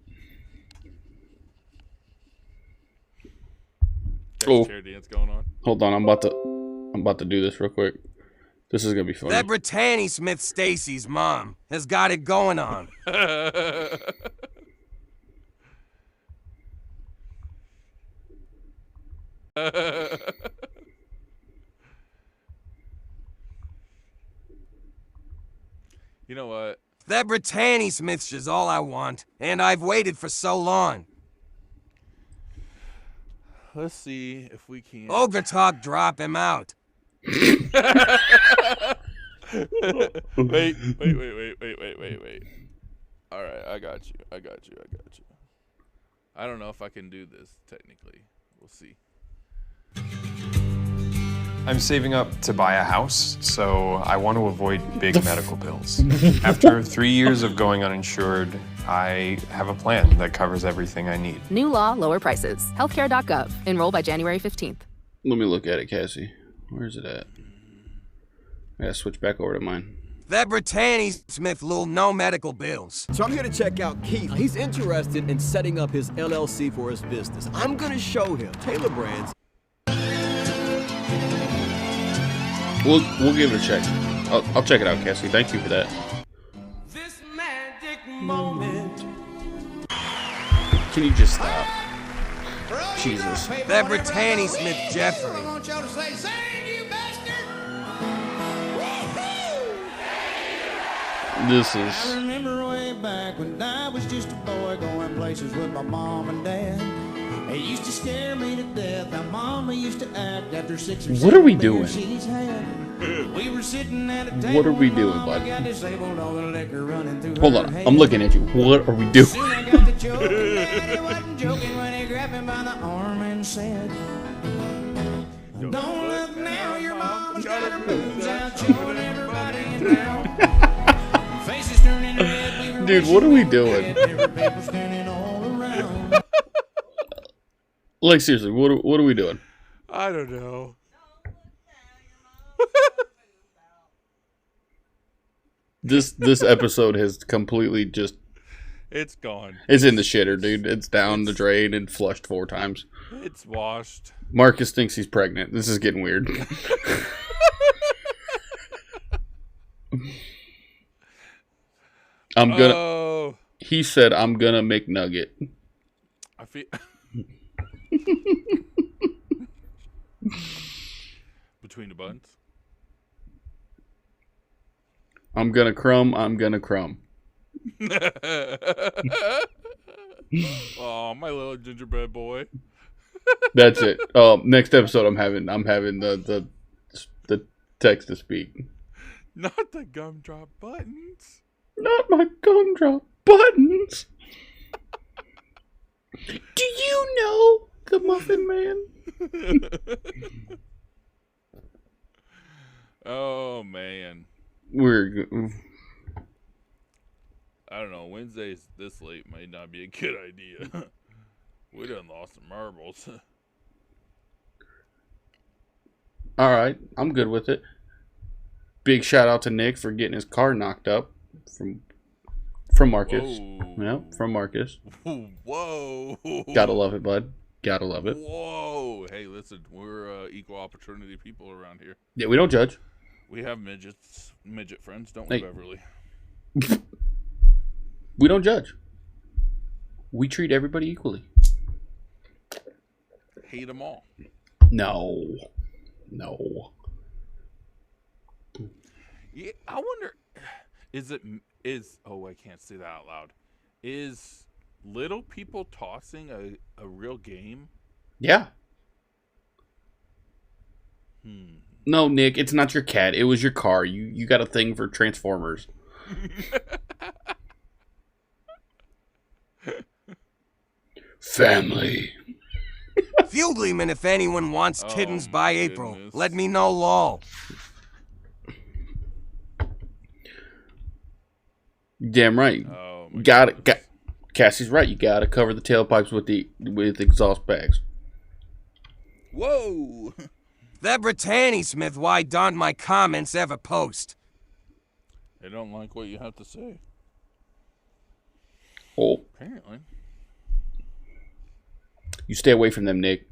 Got chair dance going on. Hold on. I'm about to do this real quick. This is gonna be funny. That Brittany Smith Stacy's mom has got it going on. You know what? That Brittany Smith's is all I want, and I've waited for so long. Let's see if we can. Ogre talk, drop him out. Wait. All right, I got you. I don't know if I can do this technically. We'll see. I'm saving up to buy a house, so I want to avoid big medical bills. After 3 years of going uninsured, I have a plan that covers everything I need. New law, lower prices. Healthcare.gov. Enroll by January 15th. Let me look at it, Cassie. Where's it at? I gotta switch back over to mine. That Brittany Smith little no medical bills. So I'm here to check out Keith. He's interested in setting up his LLC for his business. I'm gonna show him Taylor Brands. We'll give it a check. I'll check it out, Cassie. Thank you for that. This magic moment. Can you just stop? Jesus. That Brittany Smith Jeffrey. This I is. remember way back when I was just a boy going places with my mom and dad. It used to scare me to death how Mama used to act after 6 or 7 What are we beers doing? she's had. We were sitting at a table. What are we doing, Mama bud? got disabled, all the liquor running through Hold her on. head. I'm looking at you. What are we doing? Soon I got the joke, and Daddy wasn't joking when he grabbed me by the arm and said, "Don't look now, your mama's got her boobs out, showing everybody in town." Faces turning red, we were Dude, what are we doing? There were people standing all around. Like, seriously, what are we doing? I don't know. This episode has completely just. It's gone. It's in the shitter, dude. It's down the drain and flushed 4 times. It's washed. Marcus thinks he's pregnant. This is getting weird. I'm gonna. Oh, He said, "I'm gonna make nugget." I feel. Between the buns. I'm gonna crumb. I'm gonna crumb. Oh, my little gingerbread boy. That's it. Next episode, I'm having the text to speak. Not the gumdrop buttons. Not my gumdrop buttons. Do you know the Muffin Man? Oh man. I don't know. Wednesdays this late might not be a good idea. We done lost some marbles. All right, I'm good with it. Big shout out to Nick for getting his car knocked up from Marcus. Whoa. Yep, from Marcus. Whoa. Gotta love it, bud. Gotta love it. Whoa. Hey, listen, we're equal opportunity people around here. Yeah, we don't judge. We have midget friends, don't Hey. we, Beverly? We don't judge. We treat everybody equally. Hate them all. No. Yeah, I wonder, I can't say that out loud. Is little people tossing a real game? Yeah. No, Nick, it's not your cat. It was your car. You got a thing for Transformers. Family. Fuglyman, if anyone wants Oh, kittens my by April, goodness. let me know, lol. Damn right. Oh, my Got goodness. it. Cassie's right. You gotta cover the tailpipes with exhaust bags. Whoa. That Brittany Smith, why don't my comments ever post? I don't like what you have to say. Oh, Apparently. you stay away from them, Nick.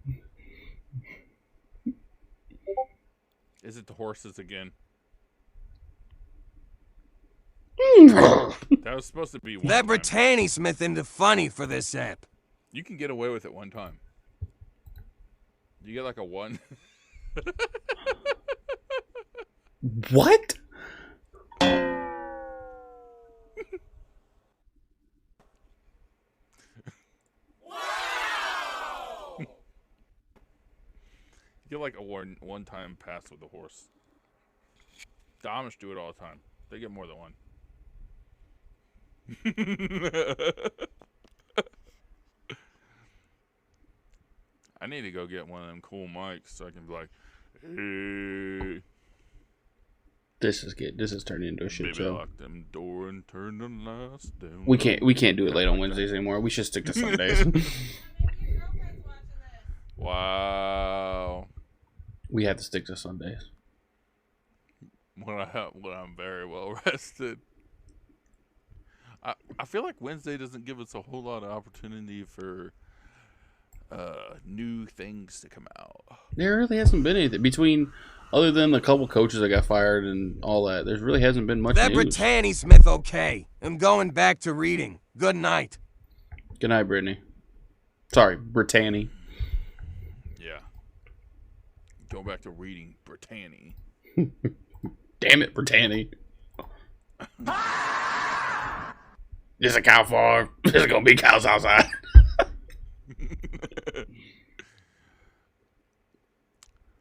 Is it the horses again? That was supposed to be one That time. Brittany Smith into funny for this app. You can get away with it one time. You get like a 1. What? You get like a one time pass with a horse. The Amish do it all the time. They get more than one. I need to go get one of them cool mics so I can be like, hey, This is turning into a shit baby, show. lock them door and turn the lights down. We can't do it late on Wednesdays anymore. We should stick to Sundays. Wow. We have to stick to Sundays. When I'm very well rested. I feel like Wednesday doesn't give us a whole lot of opportunity for new things to come out. There really hasn't been anything between, other than a couple coaches that got fired and all that. There really hasn't been much That news. Brittany Smith okay. I'm going back to reading. Good night. Good night, Brittany. Sorry, Brittany. Yeah. Go back to reading Brittany. Damn it, Brittany. This is a cow farm. There's gonna be cows outside.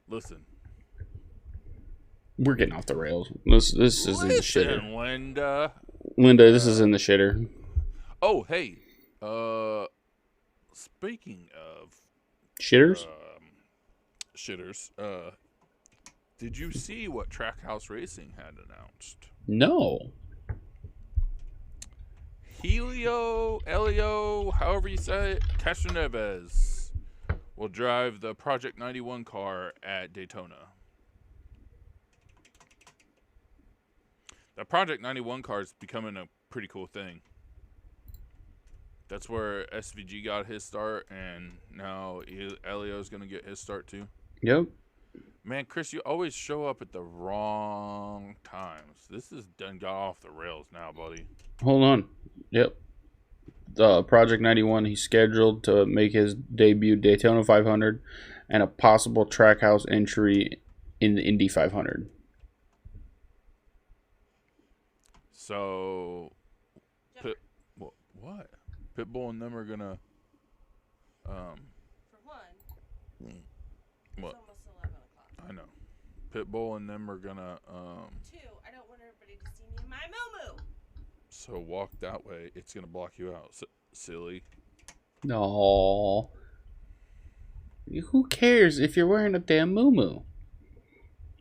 Listen. We're getting off the rails. This is in the shitter. Listen, Linda. Linda, this is in the shitter. Oh, hey. Speaking of Shitters? shitters, did you see what Trackhouse Racing had announced? No. Elio, however you say it, Castroneves will drive the Project 91 car at Daytona. The Project 91 car is becoming a pretty cool thing. That's where SVG got his start, and now Elio's going to get his start too. Yep. Man, Chris, you always show up at the wrong times. This is done got off the rails now, buddy. Hold on. Yep. Project 91, he's scheduled to make his debut Daytona 500 and a possible Trackhouse entry in the Indy 500. So, what? Pitbull and them are gonna, For one, what? it's almost 11 o'clock. I know. Pitbull and them are gonna, Two, I don't want everybody to see me in my moo-moo. so walk that way. It's gonna block you out, silly. No. Who cares if you're wearing a damn moo-moo?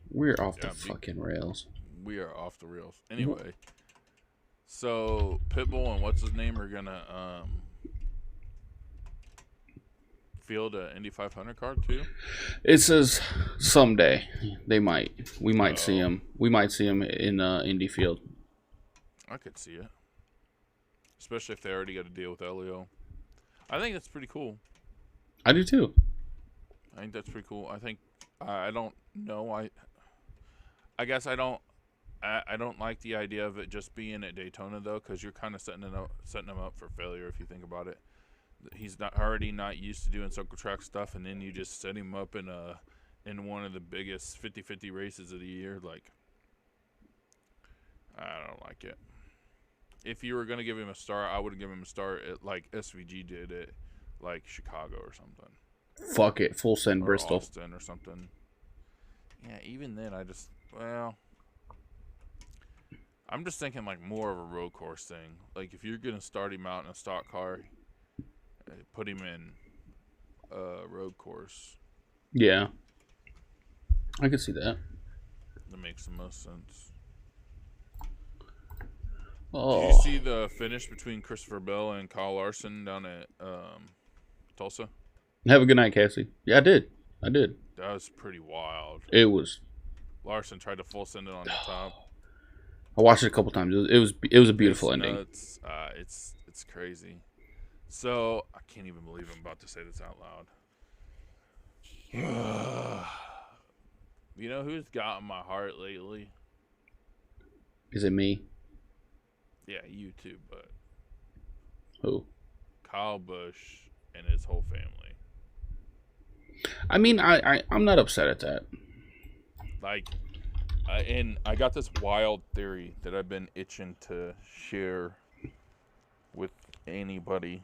We're off the fucking rails. We are off the rails. Anyway, so Pitbull and what's his name are gonna field a Indy 500 car too. It says someday they might. We might see him. We might see him in Indy Field. I could see it, especially if they already got to deal with Elio. I think that's pretty cool. I do too. I think that's pretty cool. I think I don't know. I guess I don't like the idea of it just being at Daytona though, because you're kind of setting him up for failure if you think about it. He's already not used to doing circle track stuff, and then you just set him up in one of the biggest 50-50 races of the year. Like, I don't like it. If you were gonna give him a start, I would give him a start at like SVG did it, like Chicago or something. Fuck it, full send Or Bristol. Austin or something. Yeah, even then, I'm just thinking like more of a road course thing. Like if you're gonna start him out in a stock car, put him in a road course. Yeah, I could see that. That makes the most sense. Oh, Did you see the finish between Christopher Bell and Kyle Larson down at Tulsa? have a good night, Cassie. Yeah, I did. That was pretty wild. It was. Larson tried to full send it on the top. I watched it a couple times. It was a beautiful It's ending. nuts. It's It's crazy. So I can't even believe I'm about to say this out loud. You know who's gotten my heart lately? Is it me? Yeah, you too, but Who? Kyle Busch and his whole family. I mean, I'm not upset at that. Like, and I got this wild theory that I've been itching to share with anybody,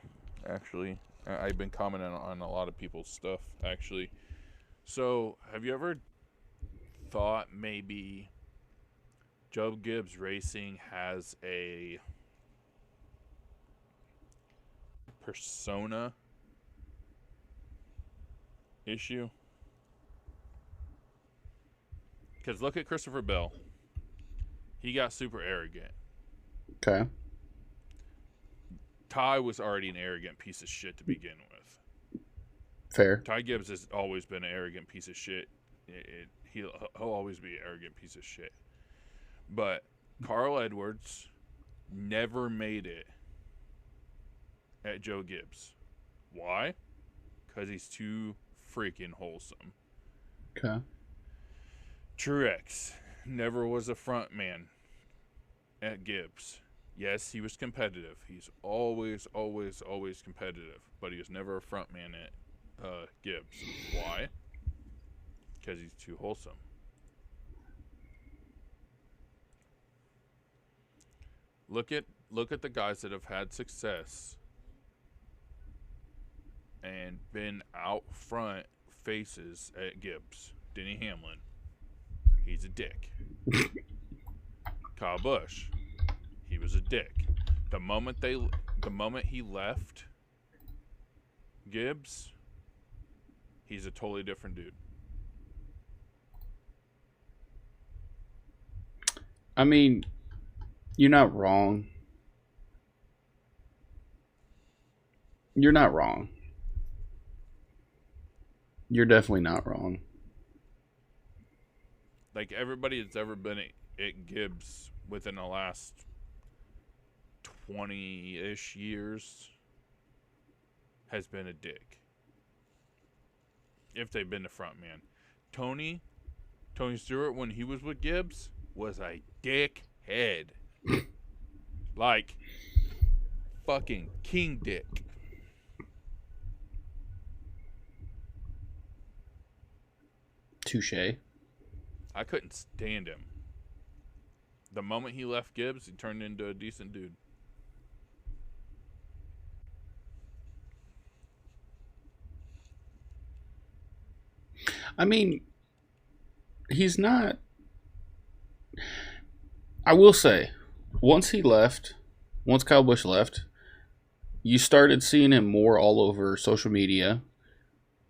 actually. I've been commenting on a lot of people's stuff, actually. So, have you ever thought maybe Joe Gibbs Racing has a persona issue? Because look at Christopher Bell. He got super arrogant. Okay. Ty was already an arrogant piece of shit to begin with. Fair. Ty Gibbs has always been an arrogant piece of shit. He'll always be an arrogant piece of shit. But Carl Edwards never made it at Joe Gibbs. Why? Because he's too freaking wholesome. Okay. Truex never was a front man at Gibbs. Yes, he was competitive. He's always competitive. But he was never a front man at Gibbs. Why? Because he's too wholesome. Look at the guys that have had success and been out front faces at Gibbs. Denny Hamlin. He's a dick. Kyle Busch. He was a dick. The moment he left Gibbs, he's a totally different dude. I mean, you're not wrong. You're not wrong. You're definitely not wrong. Like, everybody that's ever been at Gibbs within the last 20-ish years has been a dick. If they've been the front man. Tony Stewart, when he was with Gibbs, was a dickhead. Like, fucking king dick. Touche. I couldn't stand him. The moment he left Gibbs, he turned into a decent dude. I mean, he's not. I will say, once Kyle Busch left, you started seeing him more all over social media.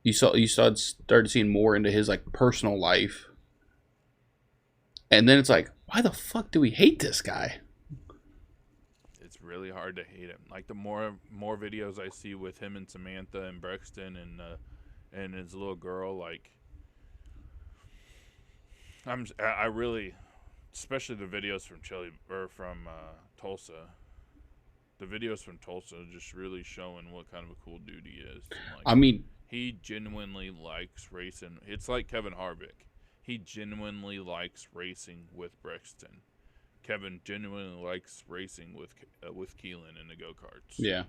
You started seeing more into his like personal life. And then it's like, why the fuck do we hate this guy? It's really hard to hate him. Like, the more videos I see with him and Samantha and Brexton and his little girl, like, I really, especially the videos from Tulsa. The videos from Tulsa just really showing what kind of a cool dude he is. Like, I mean, he genuinely likes racing. It's like Kevin Harvick. He genuinely likes racing with Brexton. Kevin genuinely likes racing with Keelan in the go-karts. yeah.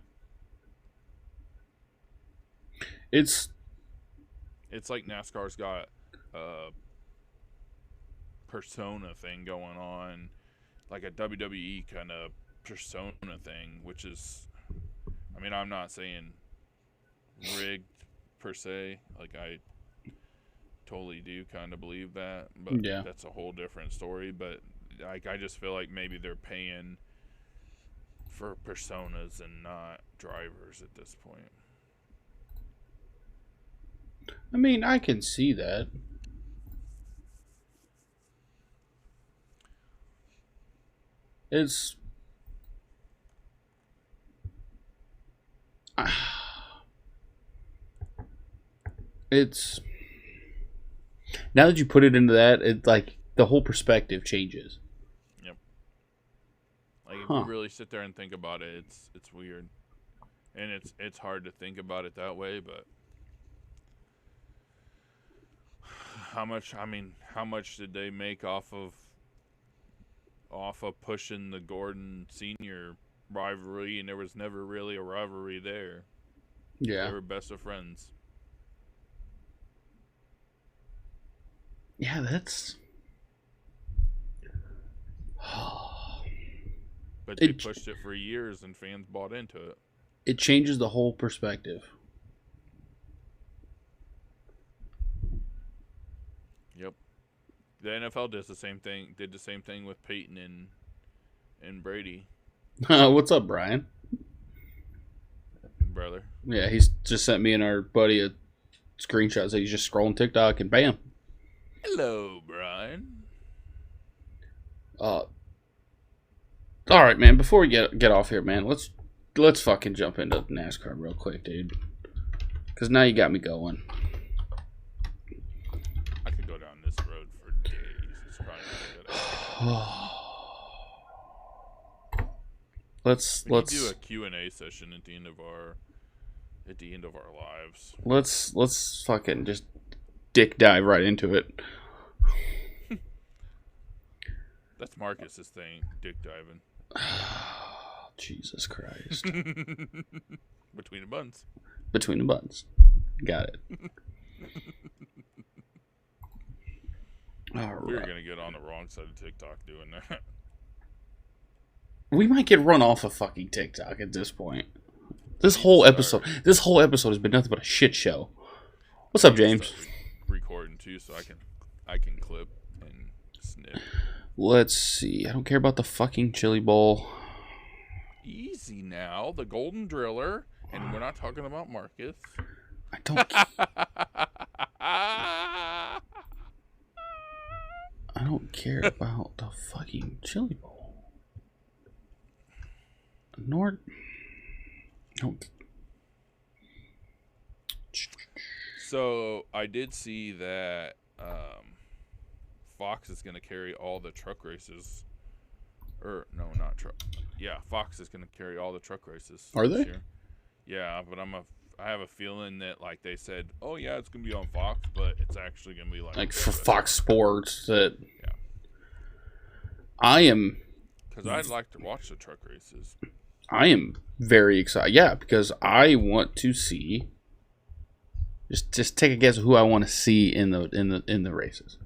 It's like NASCAR's got a persona thing going on, like a WWE kind of persona thing, which is, I mean, I'm not saying rigged per se. Like, I totally do kind of believe that, but yeah. That's a whole different story. But like, I just feel like maybe they're paying for personas and not drivers at this point. I mean, I can see that. It's now that you put it into that, it's like the whole perspective changes. Yep. Like if Huh. you really sit there and think about it, it's weird, and it's hard to think about it that way. But how much? I mean, how much did they make off of pushing the Gordon Senior rivalry? And there was never really a rivalry there. Yeah. They were best of friends. Yeah, that's. But they pushed it for years, and fans bought into it. It changes the whole perspective. Yep. The NFL does the same thing. Did the same thing with Peyton and Brady, What's up, Brian? brother. Yeah, he's just sent me and our buddy a screenshot that he's just scrolling TikTok and bam. Hello, Brian. All right, man. Before we get off here, man, let's fucking jump into NASCAR real quick, dude. Because now you got me going. I could go down this road for days. It's probably not a good idea. Let's do a Q&A session at the end of our lives. let's fucking just dick dive right into it. That's Marcus's thing, dick diving. Jesus Christ. Between the buns. Between the buttons. Got it. All We're right. going to get on the wrong side of TikTok doing that. We might get run off of fucking TikTok at this point. This whole episode has been nothing but a shit show. What's up, James? Recording too, so I can clip and snip. Let's see. I don't care about the fucking chili bowl. Easy now, the Golden Driller, and we're not talking about Marcus. I don't. I I don't care about the fucking chili bowl. Nor. Don't. So I did see that Fox is going to carry all the truck races. Or no, not truck. Yeah, Fox is going to carry all the truck races. Are this they? year. Yeah, but I have a feeling that like they said, oh yeah, it's going to be on Fox, but it's actually going to be like For Fox Sports. That. Yeah. I am. Because I'd like to watch the truck races. I am very excited. Yeah, because I want to see. Just take a guess of who I want to see in the races.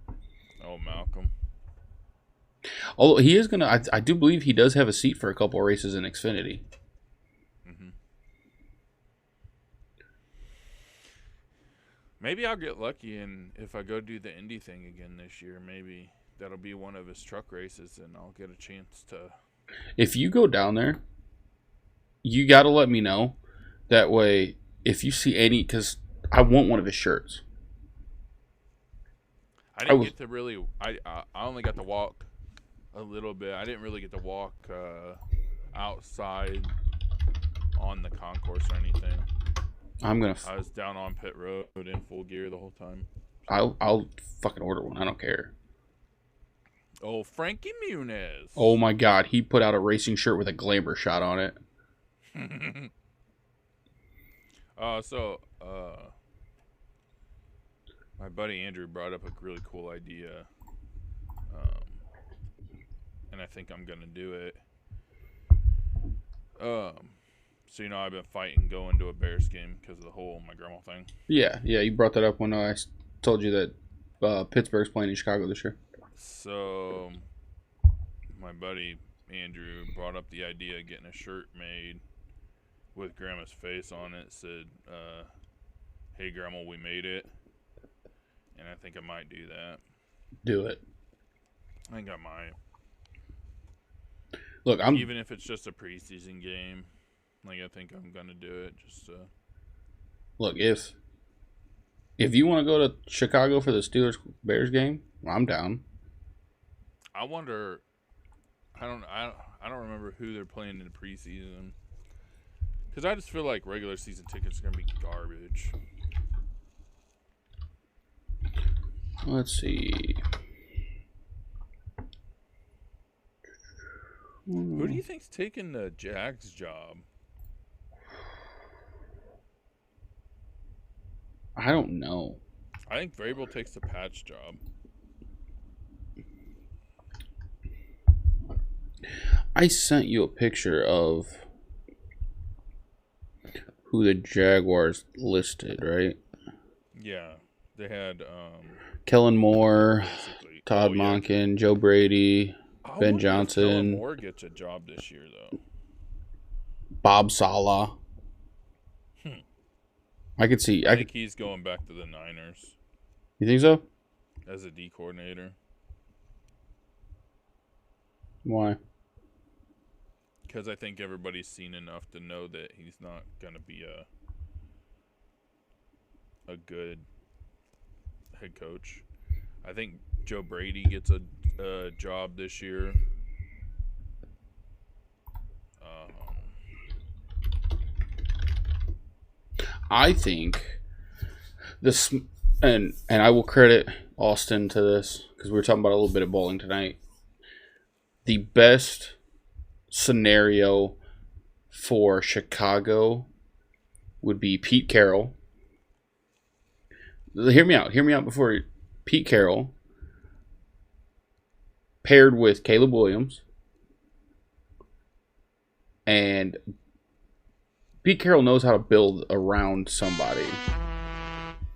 Oh, Malcolm. Although he is gonna, I do believe he does have a seat for a couple of races in Xfinity. Mm-hmm. Maybe I'll get lucky, and if I go do the Indy thing again this year, maybe that'll be one of his truck races, and I'll get a chance to. If you go down there, you got to let me know. That way, if you see any, because I want one of his shirts. I didn't get to really. I only got to walk a little bit. I didn't really get to walk outside on the concourse or anything. I was down on pit road in full gear the whole time. I'll fucking order one. I don't care. Oh, Frankie Muniz. Oh my God, he put out a racing shirt with a glamour shot on it. My buddy Andrew brought up a really cool idea, and I think I'm gonna do it. So I've been fighting going to a Bears game because of the whole my grandma thing. Yeah, you brought that up when I told you that Pittsburgh's playing in Chicago this year. So my buddy Andrew brought up the idea of getting a shirt made with Grandma's face on it. Said, "Hey Grandma, we made it." And I think I might do that. Do it. I think I might. Look, even if it's just a preseason game, I think I'm gonna do it. Just look, if you want to go to Chicago for the Steelers Bears game, I'm down. I wonder. I don't remember who they're playing in the preseason. Because I just feel like regular season tickets are gonna be garbage. Let's see. Who do you think's taking the Jags job? I don't know. I think Vrabel takes the Pat's job. I sent you a picture of who the Jaguars listed, right? Yeah, they had Kellen Moore, basically Todd Monken, Joe Brady, I Ben wonder if Kellen Johnson, Moore gets a job this year though. Bob Saleh. I could see. I think he's going back to the Niners You think so? as a D coordinator. Why? Because I think everybody's seen enough to know that he's not going to be a good head coach. I think Joe Brady gets a job this year. I think this, and I will credit Austin to this because we were talking about a little bit of bowling tonight. The best scenario for Chicago would be Pete Carroll. Hear me out before Pete Carroll paired with Caleb Williams, and Pete Carroll knows how to build around somebody.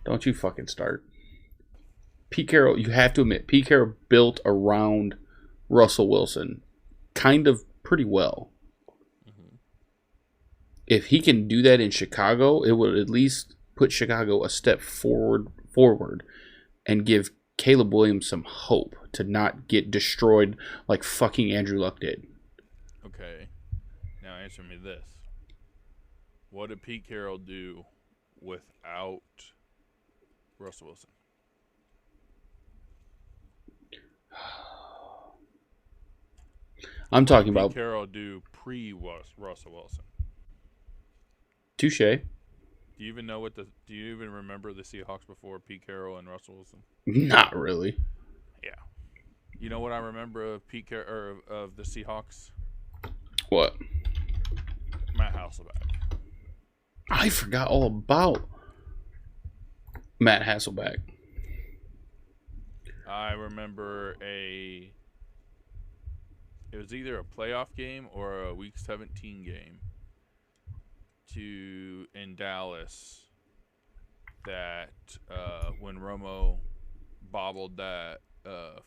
Don't you fucking start. Pete Carroll, you have to admit, Pete Carroll built around Russell Wilson kind of pretty well. Mm-hmm. If he can do that in Chicago, it would at least put Chicago a step forward and give Caleb Williams some hope to not get destroyed like fucking Andrew Luck did. Okay. Now answer me this. What did Pete Carroll do without Russell Wilson? I'm talking about Pete Carroll do pre-Russell Wilson. Touche. Do you even know do you even remember the Seahawks before Pete Carroll and Russell Wilson? Not really. Yeah. You know what I remember of Pete Carroll or of the Seahawks? What? Matt Hasselbeck. I forgot all about Matt Hasselbeck. I remember it was either a playoff game or a Week 17 game in Dallas that when Romo bobbled that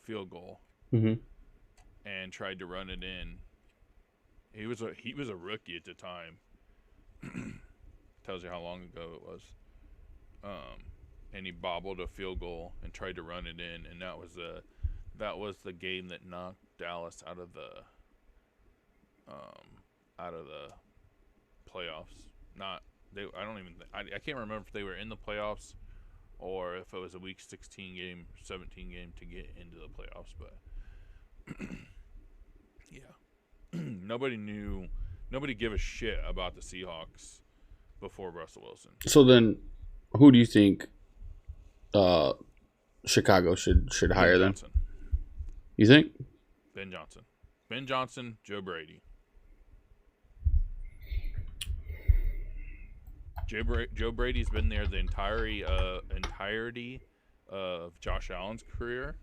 field goal and tried to run it in. He was a rookie at the time. Tells you how long ago it was. And he bobbled a field goal and tried to run it in, and that was the game that knocked Dallas out of the playoffs. I can't remember if they were in the playoffs or if it was a Week 16 game, 17 game to get into the playoffs. But yeah, nobody gave a shit about the Seahawks before Russell Wilson. So then, who do you think Chicago should hire then? You think? Ben Johnson, Joe Brady. Joe Brady's been there the entirety of Josh Allen's career,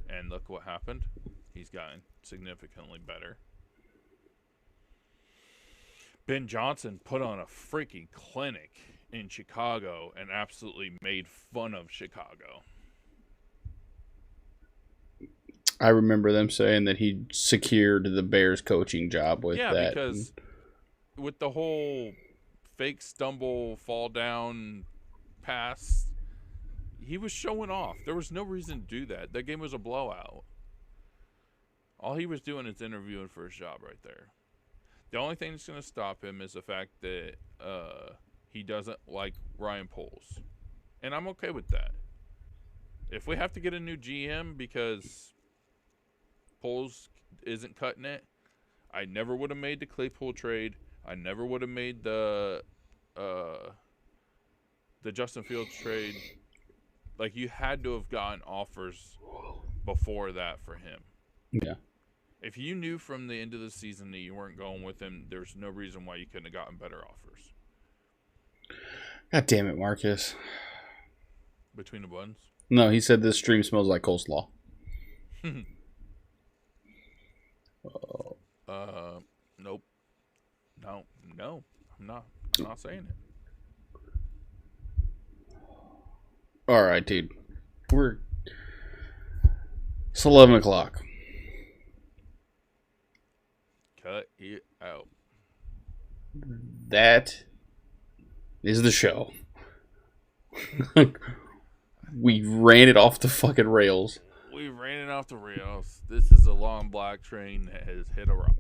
and look what happened. He's gotten significantly better. Ben Johnson put on a freaking clinic in Chicago and absolutely made fun of Chicago. I remember them saying that he secured the Bears coaching job with that. Yeah, because with the whole fake stumble, fall down, pass, he was showing off. There was no reason to do that. That game was a blowout. All he was doing is interviewing for his job right there. The only thing that's going to stop him is the fact that he doesn't like Ryan Poles. And I'm okay with that. If we have to get a new GM because Poles isn't cutting it, I never would have made the Claypool trade. I never would have made the Justin Fields trade. Like, you had to have gotten offers before that for him. Yeah. If you knew from the end of the season that you weren't going with him, there's no reason why you couldn't have gotten better offers. God damn it, Marcus. Between the buns? No, he said this stream smells like coleslaw. Nope. No. I'm not saying it. All right, dude. It's 11 o'clock. Cut it out. That is the show. We ran it off the fucking rails. We ran it off the rails. This is a long black train that has hit a rock.